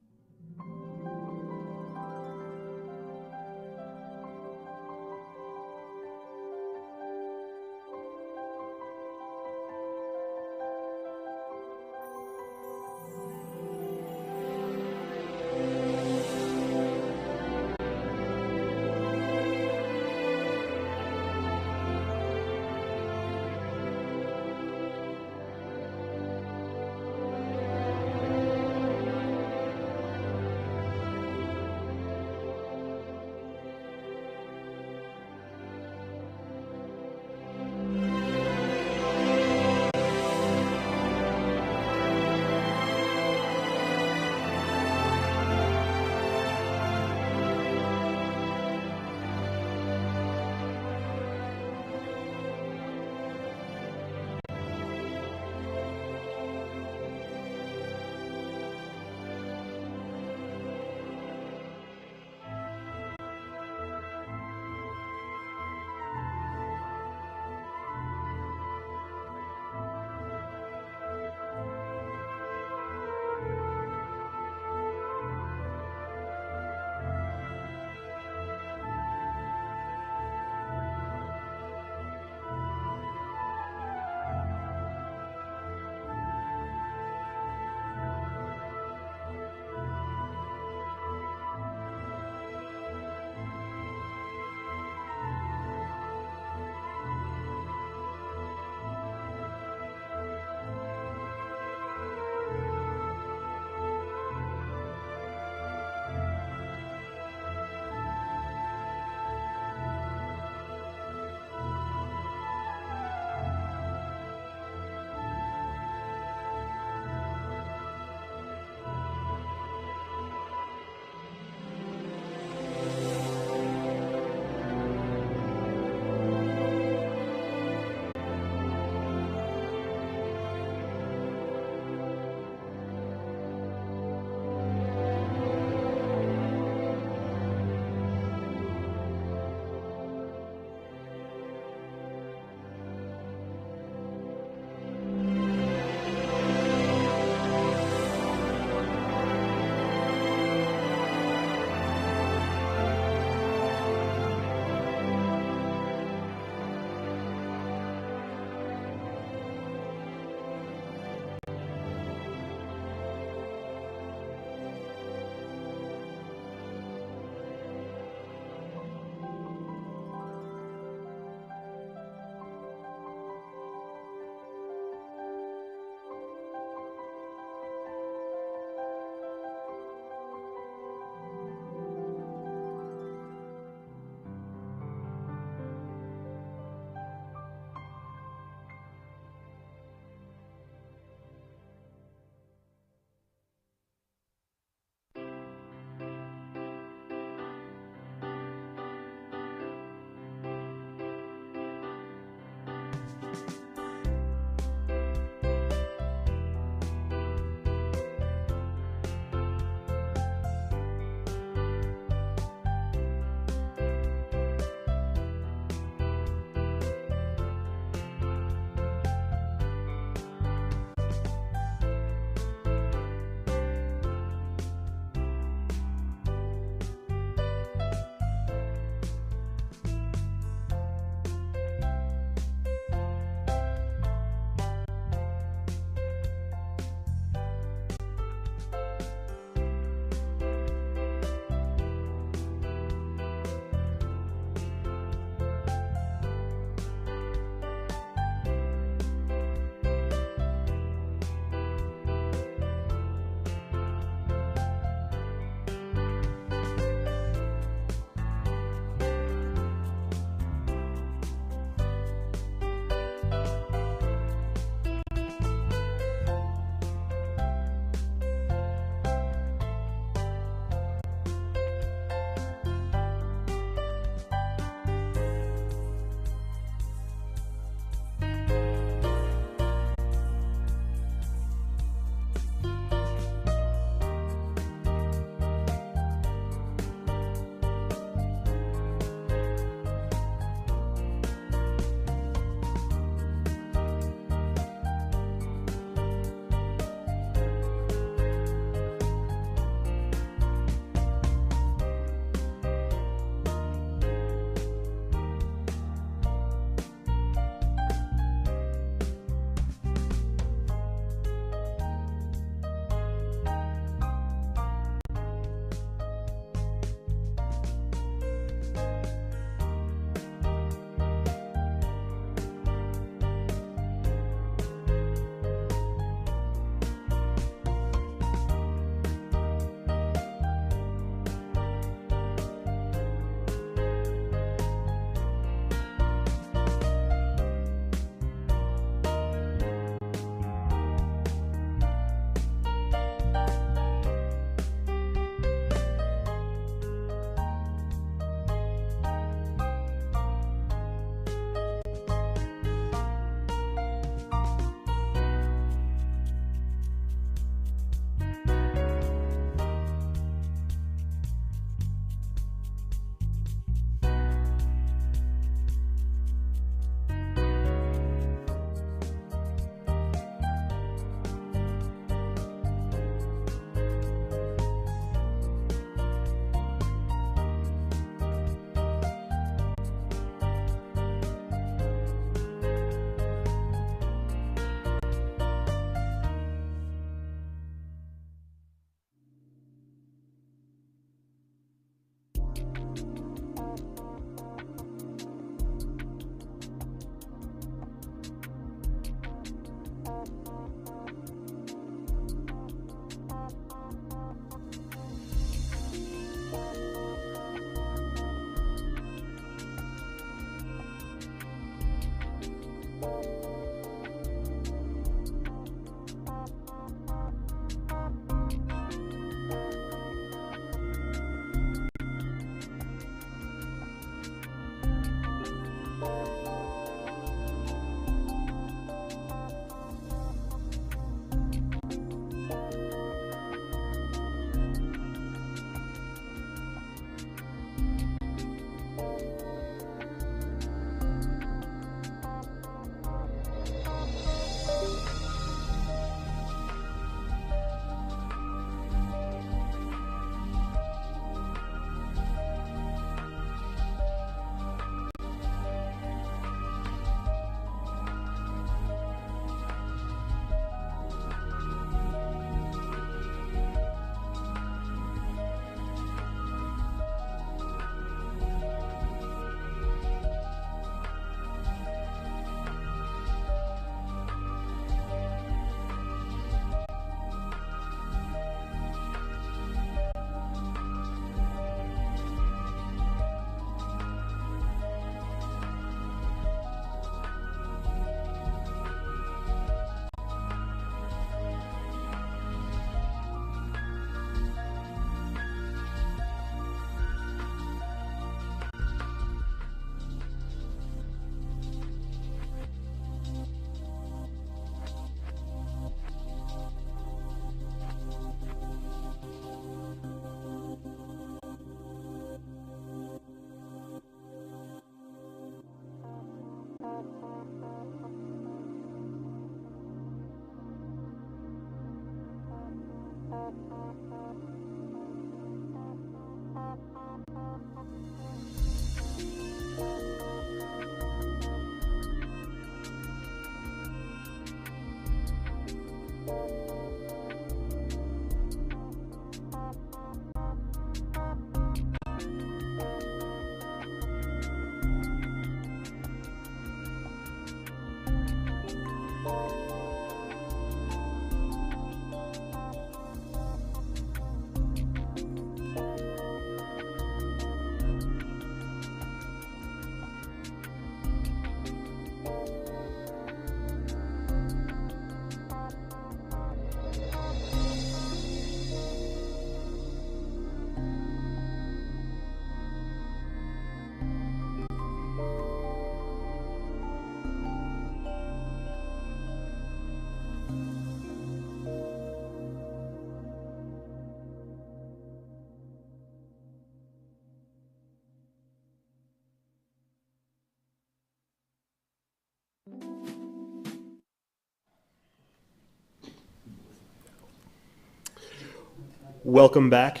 Welcome back.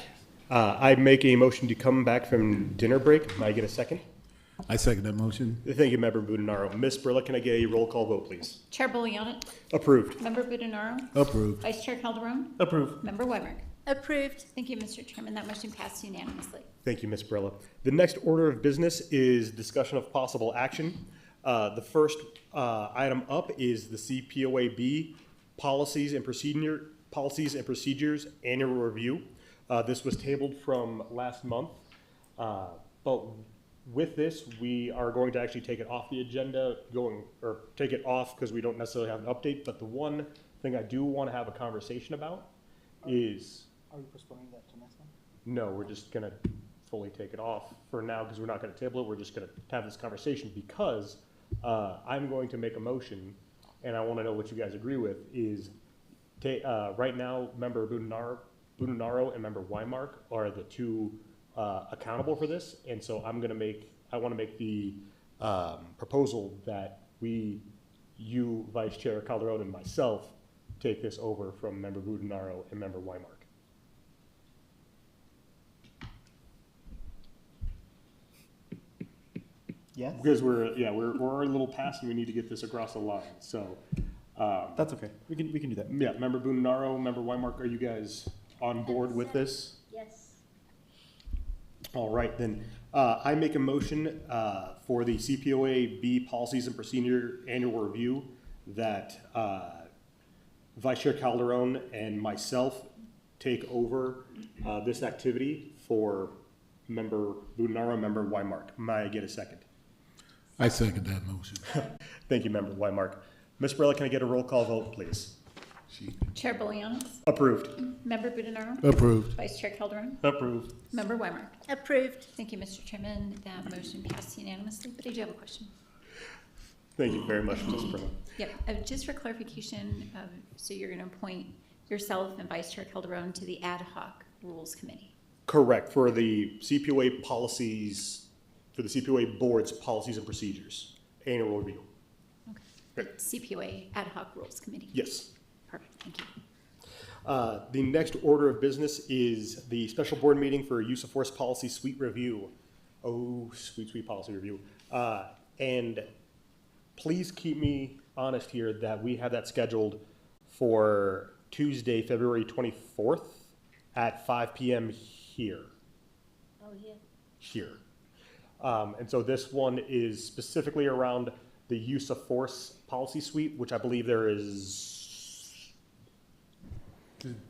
I make a motion to come back from dinner break. May I get a second? I second that motion. Thank you, Member Budenaro. Ms. Brilla, can I get a roll call vote, please? Chair Boliana? Approved. Member Budenaro? Approved. Vice Chair Calderon? Approved. Member Weimar? Approved. Thank you, Mr. Chairman. That motion passed unanimously. Thank you, Ms. Brilla. The next order of business is discussion of possible action. The first item up is the CPOA-B Policies and Procedures Annual Review. This was tabled from last month, but with this, we are going to actually take it off the agenda, take it off because we don't necessarily have an update. But the one thing I do want to have a conversation about is. Are we postponing that to next month? No, we're just gonna fully take it off for now because we're not gonna table it. We're just gonna have this conversation because I'm going to make a motion, and I want to know what you guys agree with. Is right now, Member Budenaro and Member Weimark are the two accountable for this, and so I want to make the proposal that you, Vice Chair Calderon, and myself take this over from Member Budenaro and Member Weimark. Yes? Because we're a little past and we need to get this across the line, so. That's okay. We can do that. Yeah, Member Budenaro, Member Weimark, are you guys on board with this? Yes. All right, then, I make a motion for the CPOA-B Policies and Procedure Annual Review that Vice Chair Calderon and myself take over this activity for Member Budenaro, Member Weimark. May I get a second? I second that motion. Thank you, Member Weimark. Ms. Brilla, can I get a roll call vote, please? Chair Boliana? Approved. Member Budenaro? Approved. Vice Chair Calderon? Approved. Member Weimar? Approved. Thank you, Mr. Chairman. That motion passed unanimously, but I do have a question. Thank you very much, Ms. Brilla. Yep, just for clarification, so you're going to appoint yourself and Vice Chair Calderon to the Ad Hoc Rules Committee? Correct, for the CPOA policies, for the CPOA Board's Policies and Procedures Annual Review. Okay. CPOA Ad Hoc Rules Committee? Yes. Perfect, thank you. The next order of business is the special board meeting for use of force policy suite review. Oh, sweet policy review. And please keep me honest here that we have that scheduled for Tuesday, February 24th at 5 p.m. here. Oh, yeah. Here. And so this one is specifically around the use of force policy suite, which I believe there is.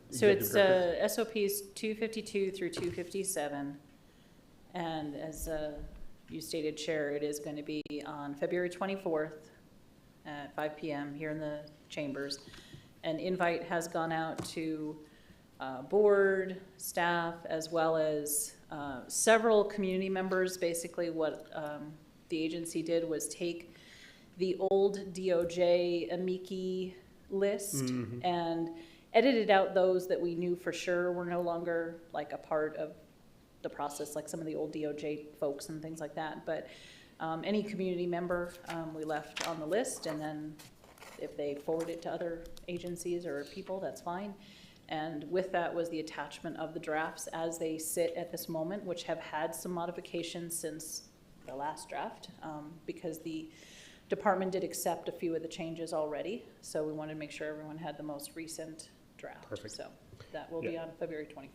So it's SOPs 252 through 257. And as you stated, Chair, it is going to be on February 24th at 5 p.m. here in the chambers. An invite has gone out to board, staff, as well as several community members. Basically what the agency did was take the old DOJ amici list and edited out those that we knew for sure were no longer like a part of the process, like some of the old DOJ folks and things like that. But any community member we left on the list, and then if they forward it to other agencies or people, that's fine. And with that was the attachment of the drafts as they sit at this moment, which have had some modifications since the last draft, because the department did accept a few of the changes already. So we wanted to make sure everyone had the most recent draft. Perfect. So that will be on February 24th.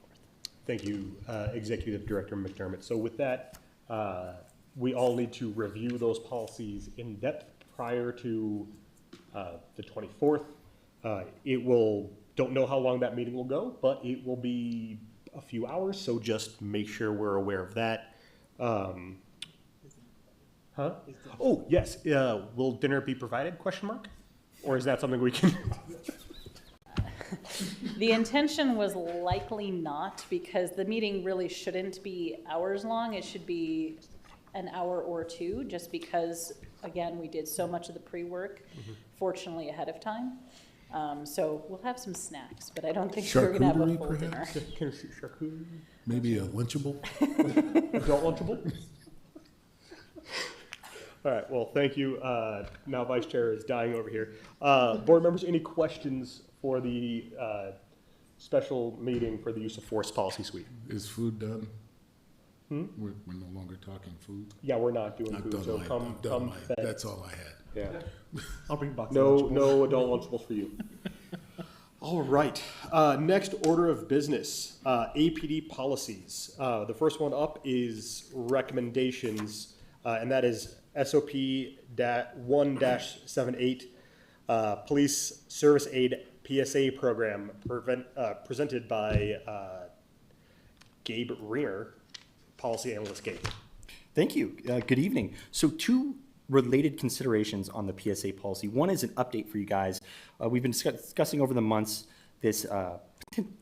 Thank you, Executive Director McDermott. So with that, we all need to review those policies in depth prior to the 24th. Don't know how long that meeting will go, but it will be a few hours, so just make sure we're aware of that. Oh, yes, will dinner be provided, question mark? Or is that something we can? The intention was likely not, because the meeting really shouldn't be hours long. It should be an hour or two, just because, again, we did so much of the pre-work, fortunately ahead of time. So we'll have some snacks, but I don't think we're gonna have a Charcuterie, full dinner. perhaps? Can I see charcuterie? Maybe a Lunchable? Adult Lunchable? All right, well, thank you. Now Vice Chair is dying over here. Board members, any questions for the special meeting for the use of force policy suite? Is food done? We're no longer talking food? Yeah, we're not doing I've food, done so my, come I've done my, fed. that's all I had. Yeah. I'll bring boxes. No adult Lunchables for you. All right, next order of business, APD policies. The first one up is recommendations, and that is SOP 1-78, Police Service Aid PSA Program, presented by Gabe Reiner, Policy Analyst Gabe. Thank you. Good evening. So two related considerations on the PSA policy. One is an update for you guys. We've been discussing over the months this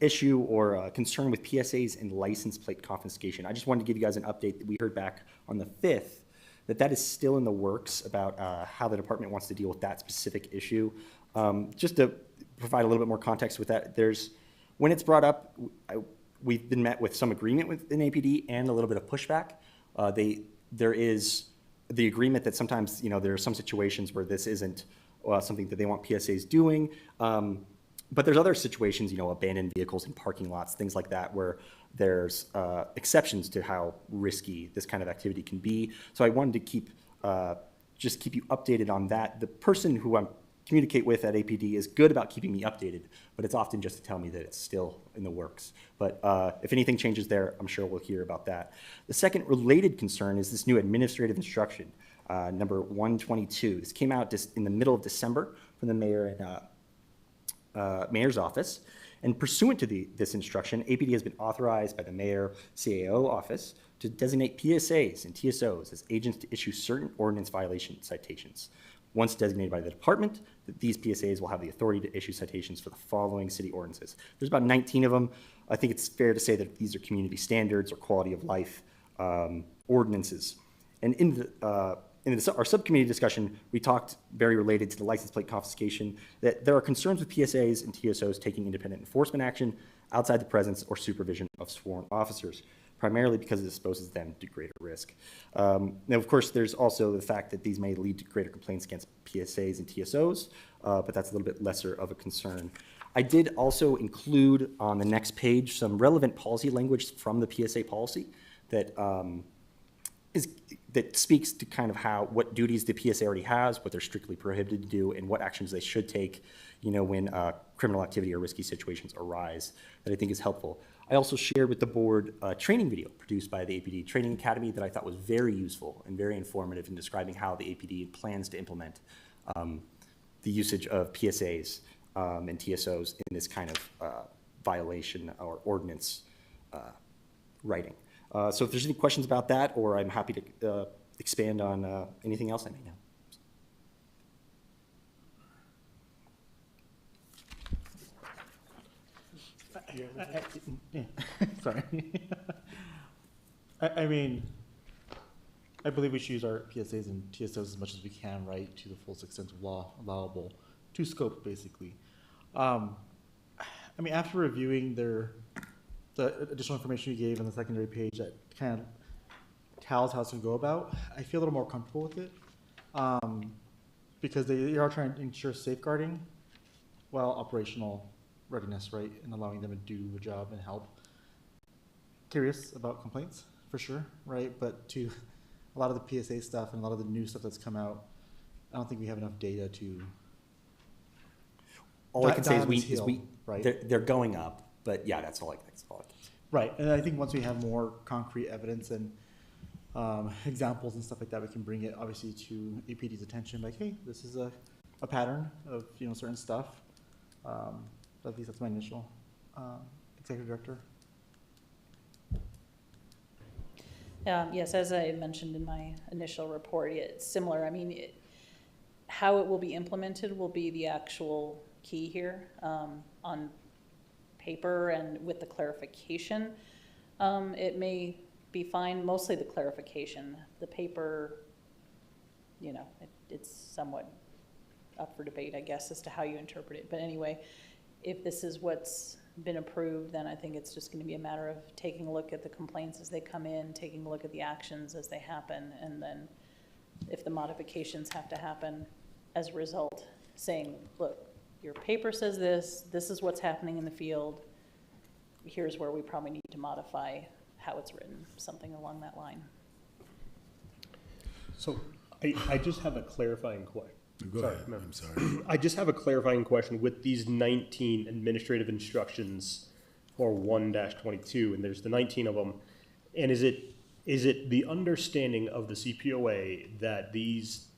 issue or concern with PSAs and license plate confiscation. I just wanted to give you guys an update that we heard back on the 5th that is still in the works about how the department wants to deal with that specific issue. Just to provide a little bit more context with that, when it's brought up, we've been met with some agreement with an APD and a little bit of pushback. There is the agreement that sometimes, there are some situations where this isn't something that they want PSAs doing. But there's other situations, abandoned vehicles in parking lots, things like that, where there's exceptions to how risky this kind of activity can be. So I wanted to keep you updated on that. The person who I communicate with at APD is good about keeping me updated, but it's often just to tell me that it's still in the works. But if anything changes there, I'm sure we'll hear about that. The second related concern is this new administrative instruction, number 122. This came out just in the middle of December from the mayor and mayor's office. And pursuant to this instruction, APD has been authorized by the mayor CAO office to designate PSAs and TSOs as agents to issue certain ordinance violation citations. Once designated by the department, these PSAs will have the authority to issue citations for the following city ordinances. There's about 19 of them. I think it's fair to say that these are community standards or quality of life ordinances. And in our subcommittee discussion, we talked very related to the license plate confiscation that there are concerns with PSAs and TSOs taking independent enforcement action outside the presence or supervision of sworn officers, primarily because it exposes them to greater risk. Now, of course, there's also the fact that these may lead to greater complaints against PSAs and TSOs, but that's a little bit lesser of a concern. I did also include on the next page some relevant policy language from the PSA policy that that speaks to kind of what duties the PSA already has, what they're strictly prohibited to do, and what actions they should take, when criminal activity or risky situations arise, that I think is helpful. I also shared with the board a training video produced by the APD Training Academy that I thought was very useful and very informative in describing how the APD plans to implement the usage of PSAs and TSOs in this kind of violation or ordinance writing. So if there's any questions about that, or I'm happy to expand on anything else I may know. Sorry. I believe we should use our PSAs and TSOs as much as we can, right, to the fullest extent of law allowable, to scope, basically. After reviewing the additional information you gave on the secondary page that kind of tells how it's going to go about, I feel a little more comfortable with it, because they are trying to ensure safeguarding while operational readiness, right, and allowing them to do a job and help. Curious about complaints, for sure, right, but to a lot of the PSA stuff and a lot of the new stuff that's come out, I don't think we have enough data to. All I can say is right? they're going up, but yeah, that's all I can say. Right, and I think once we have more concrete evidence and examples and stuff like that, we can bring it obviously to APD's attention, like, hey, this is a pattern of, you know, certain stuff. At least that's my initial executive director. Yes, as I mentioned in my initial report, it's similar. I mean, how it will be implemented will be the actual key here on paper and with the clarification. It may be fine, mostly the clarification. The paper, you know, it's somewhat up for debate, I guess, as to how you interpret it. But anyway, if this is what's been approved, then I think it's just going to be a matter of taking a look at the complaints as they come in, taking a look at the actions as they happen, and then if the modifications have to happen as a result, saying, look, your paper says this, this is what's happening in the field, here's where we probably need to modify how it's written, something along that line. So I just have a clarifying question. Go ahead. I'm sorry. I just have a clarifying question with these 19 administrative instructions for 1-22, and there's the 19 of them. And is it the understanding of the CPOA that these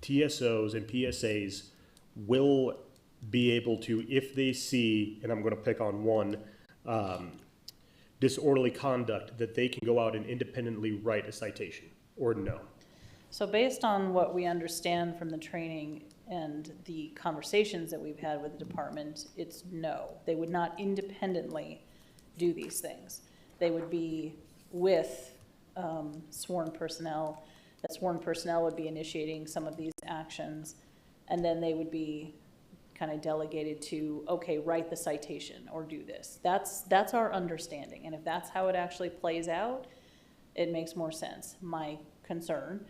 TSOs and PSAs will be able to, if they see, and I'm going to pick on one, disorderly conduct, that they can go out and independently write a citation, or no? So based on what we understand from the training and the conversations that we've had with the department, it's no. They would not independently do these things. They would be with sworn personnel. That sworn personnel would be initiating some of these actions, and then they would be kind of delegated to, okay, write the citation or do this. That's our understanding, and if that's how it actually plays out, it makes more sense. My concern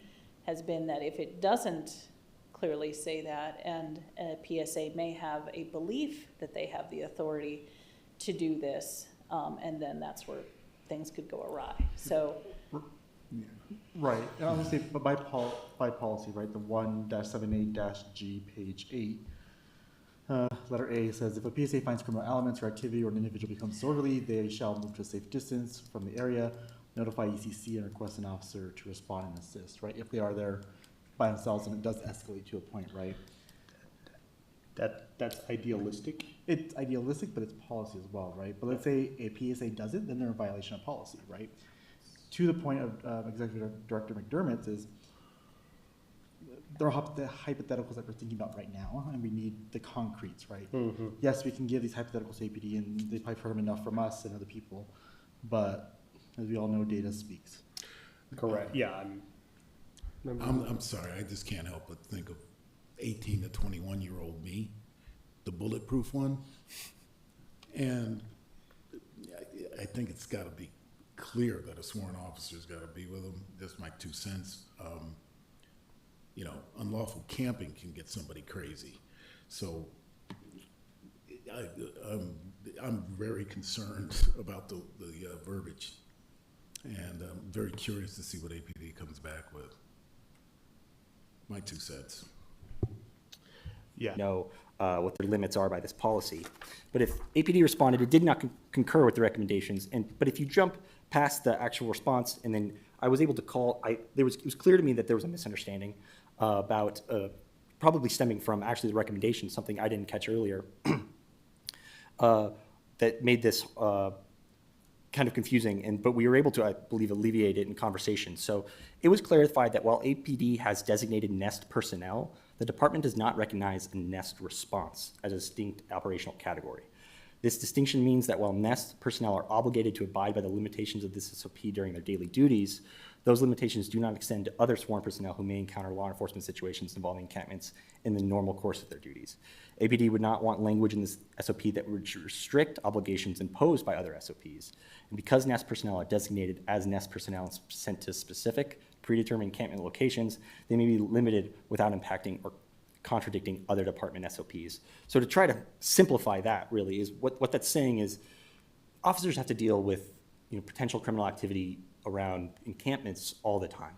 has been that if it doesn't clearly say that, and a PSA may have a belief that they have the authority to do this, and then that's where things could go awry. So, right, and I was gonna say, but by policy, right, the 1-78-G, page 8, letter A says, if a PSA finds criminal elements or activity or an individual becomes disorderly, they shall move to a safe distance from the area, notify ECC, and request an officer to respond and assist, right? If they are there by themselves and it does escalate to a point, right? That's idealistic. It's idealistic, but it's policy as well, right? But let's say a PSA doesn't, then they're in violation of policy, right? To the point of Executive Director McDermott's is, there are the hypotheticals that we're thinking about right now, and we need the concretes, right? Mm-hmm. Yes, we can give these hypotheticals to APD, and they probably heard them enough from us and other people, but as we all know, data speaks. Correct. Yeah. I'm sorry. I just can't help but think of 18 to 21-year-old me, the bulletproof one, and I think it's got to be clear that a sworn officer's got to be with them. Just my 2 cents. You know, unlawful camping can get somebody crazy. So I'm very concerned about the verbiage, and I'm very curious to see what APD comes back with. My 2 cents. Yeah. Know what their limits are by this policy. But if APD responded, it did not concur with the recommendations. But if you jump past the actual response, and then I was able to call, it was clear to me that there was a misunderstanding about probably stemming from actually the recommendation, something I didn't catch earlier, that made this kind of confusing, but we were able to, I believe, alleviate it in conversation. So it was clarified that while APD has designated NEST personnel, the department does not recognize a NEST response as a distinct operational category. This distinction means that while NEST personnel are obligated to abide by the limitations of this SOP during their daily duties, those limitations do not extend to other sworn personnel who may encounter law enforcement situations involving encampments in the normal course of their duties. APD would not want language in this SOP that would restrict obligations imposed by other SOPs. And because NEST personnel are designated as NEST personnel and sent to specific predetermined encampment locations, they may be limited without impacting or contradicting other department SOPs. So to try to simplify that really is what that's saying is officers have to deal with potential criminal activity around encampments all the time.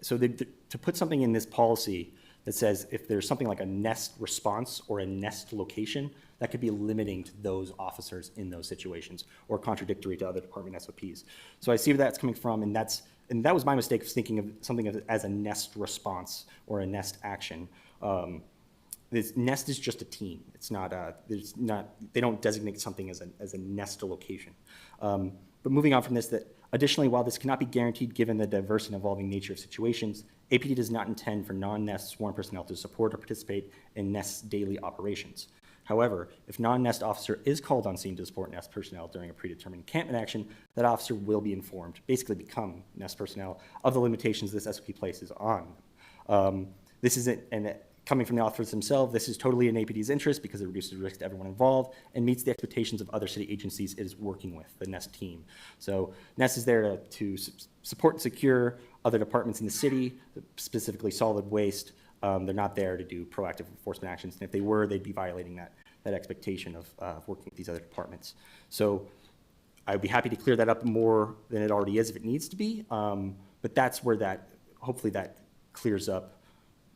So to put something in this policy that says if there's something like a nest response or a nest location, that could be limiting to those officers in those situations or contradictory to other department SOPs. So I see where that's coming from, and that was my mistake of thinking of something as a nest response or a nest action. This nest is just a team. It's not they don't designate something as a nest location. But moving on from this, that additionally, while this cannot be guaranteed given the diverse and evolving nature of situations, APD does not intend for non-NEST sworn personnel to support or participate in NEST's daily operations. However, if non-NEST officer is called on scene to support NEST personnel during a predetermined encampment action, that officer will be informed, basically become NEST personnel, of the limitations this SOP places on them. This isn't, and coming from the authors themselves, this is totally in APD's interest because it reduces risk to everyone involved and meets the expectations of other city agencies it is working with, the NEST team. So NEST is there to support and secure other departments in the city, specifically solid waste. They're not there to do proactive enforcement actions. And if they were, they'd be violating that expectation of working with these other departments. So I'd be happy to clear that up more than it already is if it needs to be. But that's where hopefully that clears up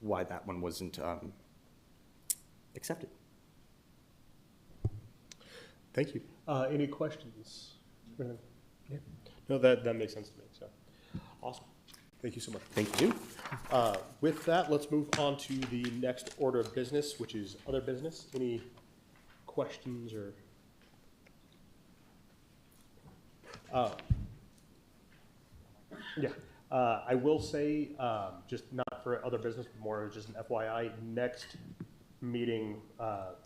why that one wasn't accepted. Thank you. Any questions? Yeah. No, that makes sense to me. So, awesome. Thank you so much. Thank you. With that, let's move on to the next order of business, which is other business. Any questions or? Yeah. I will say, just not for other business, but more just an FYI, next meeting,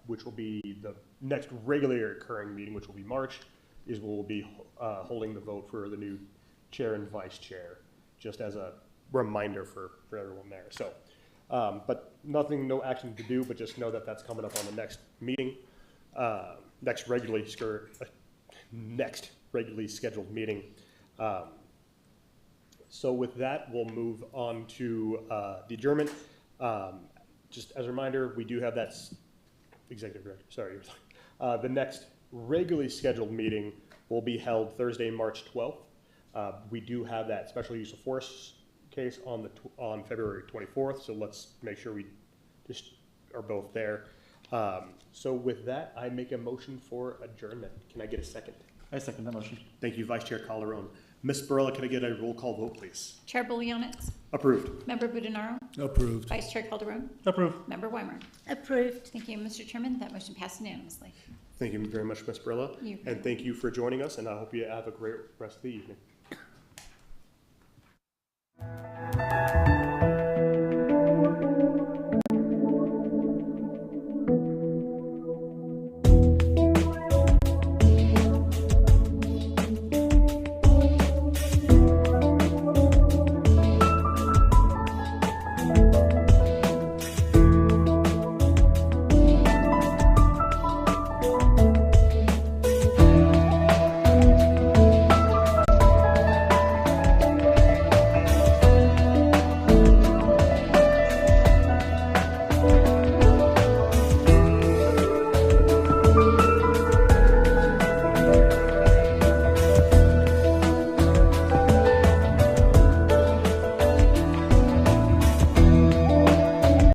which will be the next regularly occurring meeting, which will be March, is we'll be holding the vote for the new chair and vice chair, just as a reminder for everyone there. So, but no action to do, but just know that that's coming up on the next meeting, next regularly scheduled meeting. So with that, we'll move on to the adjournment. Just as a reminder, we do have that executive director. Sorry, the next regularly scheduled meeting will be held Thursday, March 12th. We do have that special use of force case on February 24th. So let's make sure we just are both there. So with that, I make a motion for adjournment. Can I get a second? I second that motion. Thank you, Vice Chair Calderon. Ms. Barella, can I get a roll call vote, please? Chair Bolianitz. Approved. Member Budenaro. Approved. Vice Chair Calderon. Approved. Member Weimer. Approved. Thank you, Mr. Chairman. That motion passed unanimously. Thank you very much, Ms. Barella. And thank you for joining us, and I hope you have a great rest of the evening.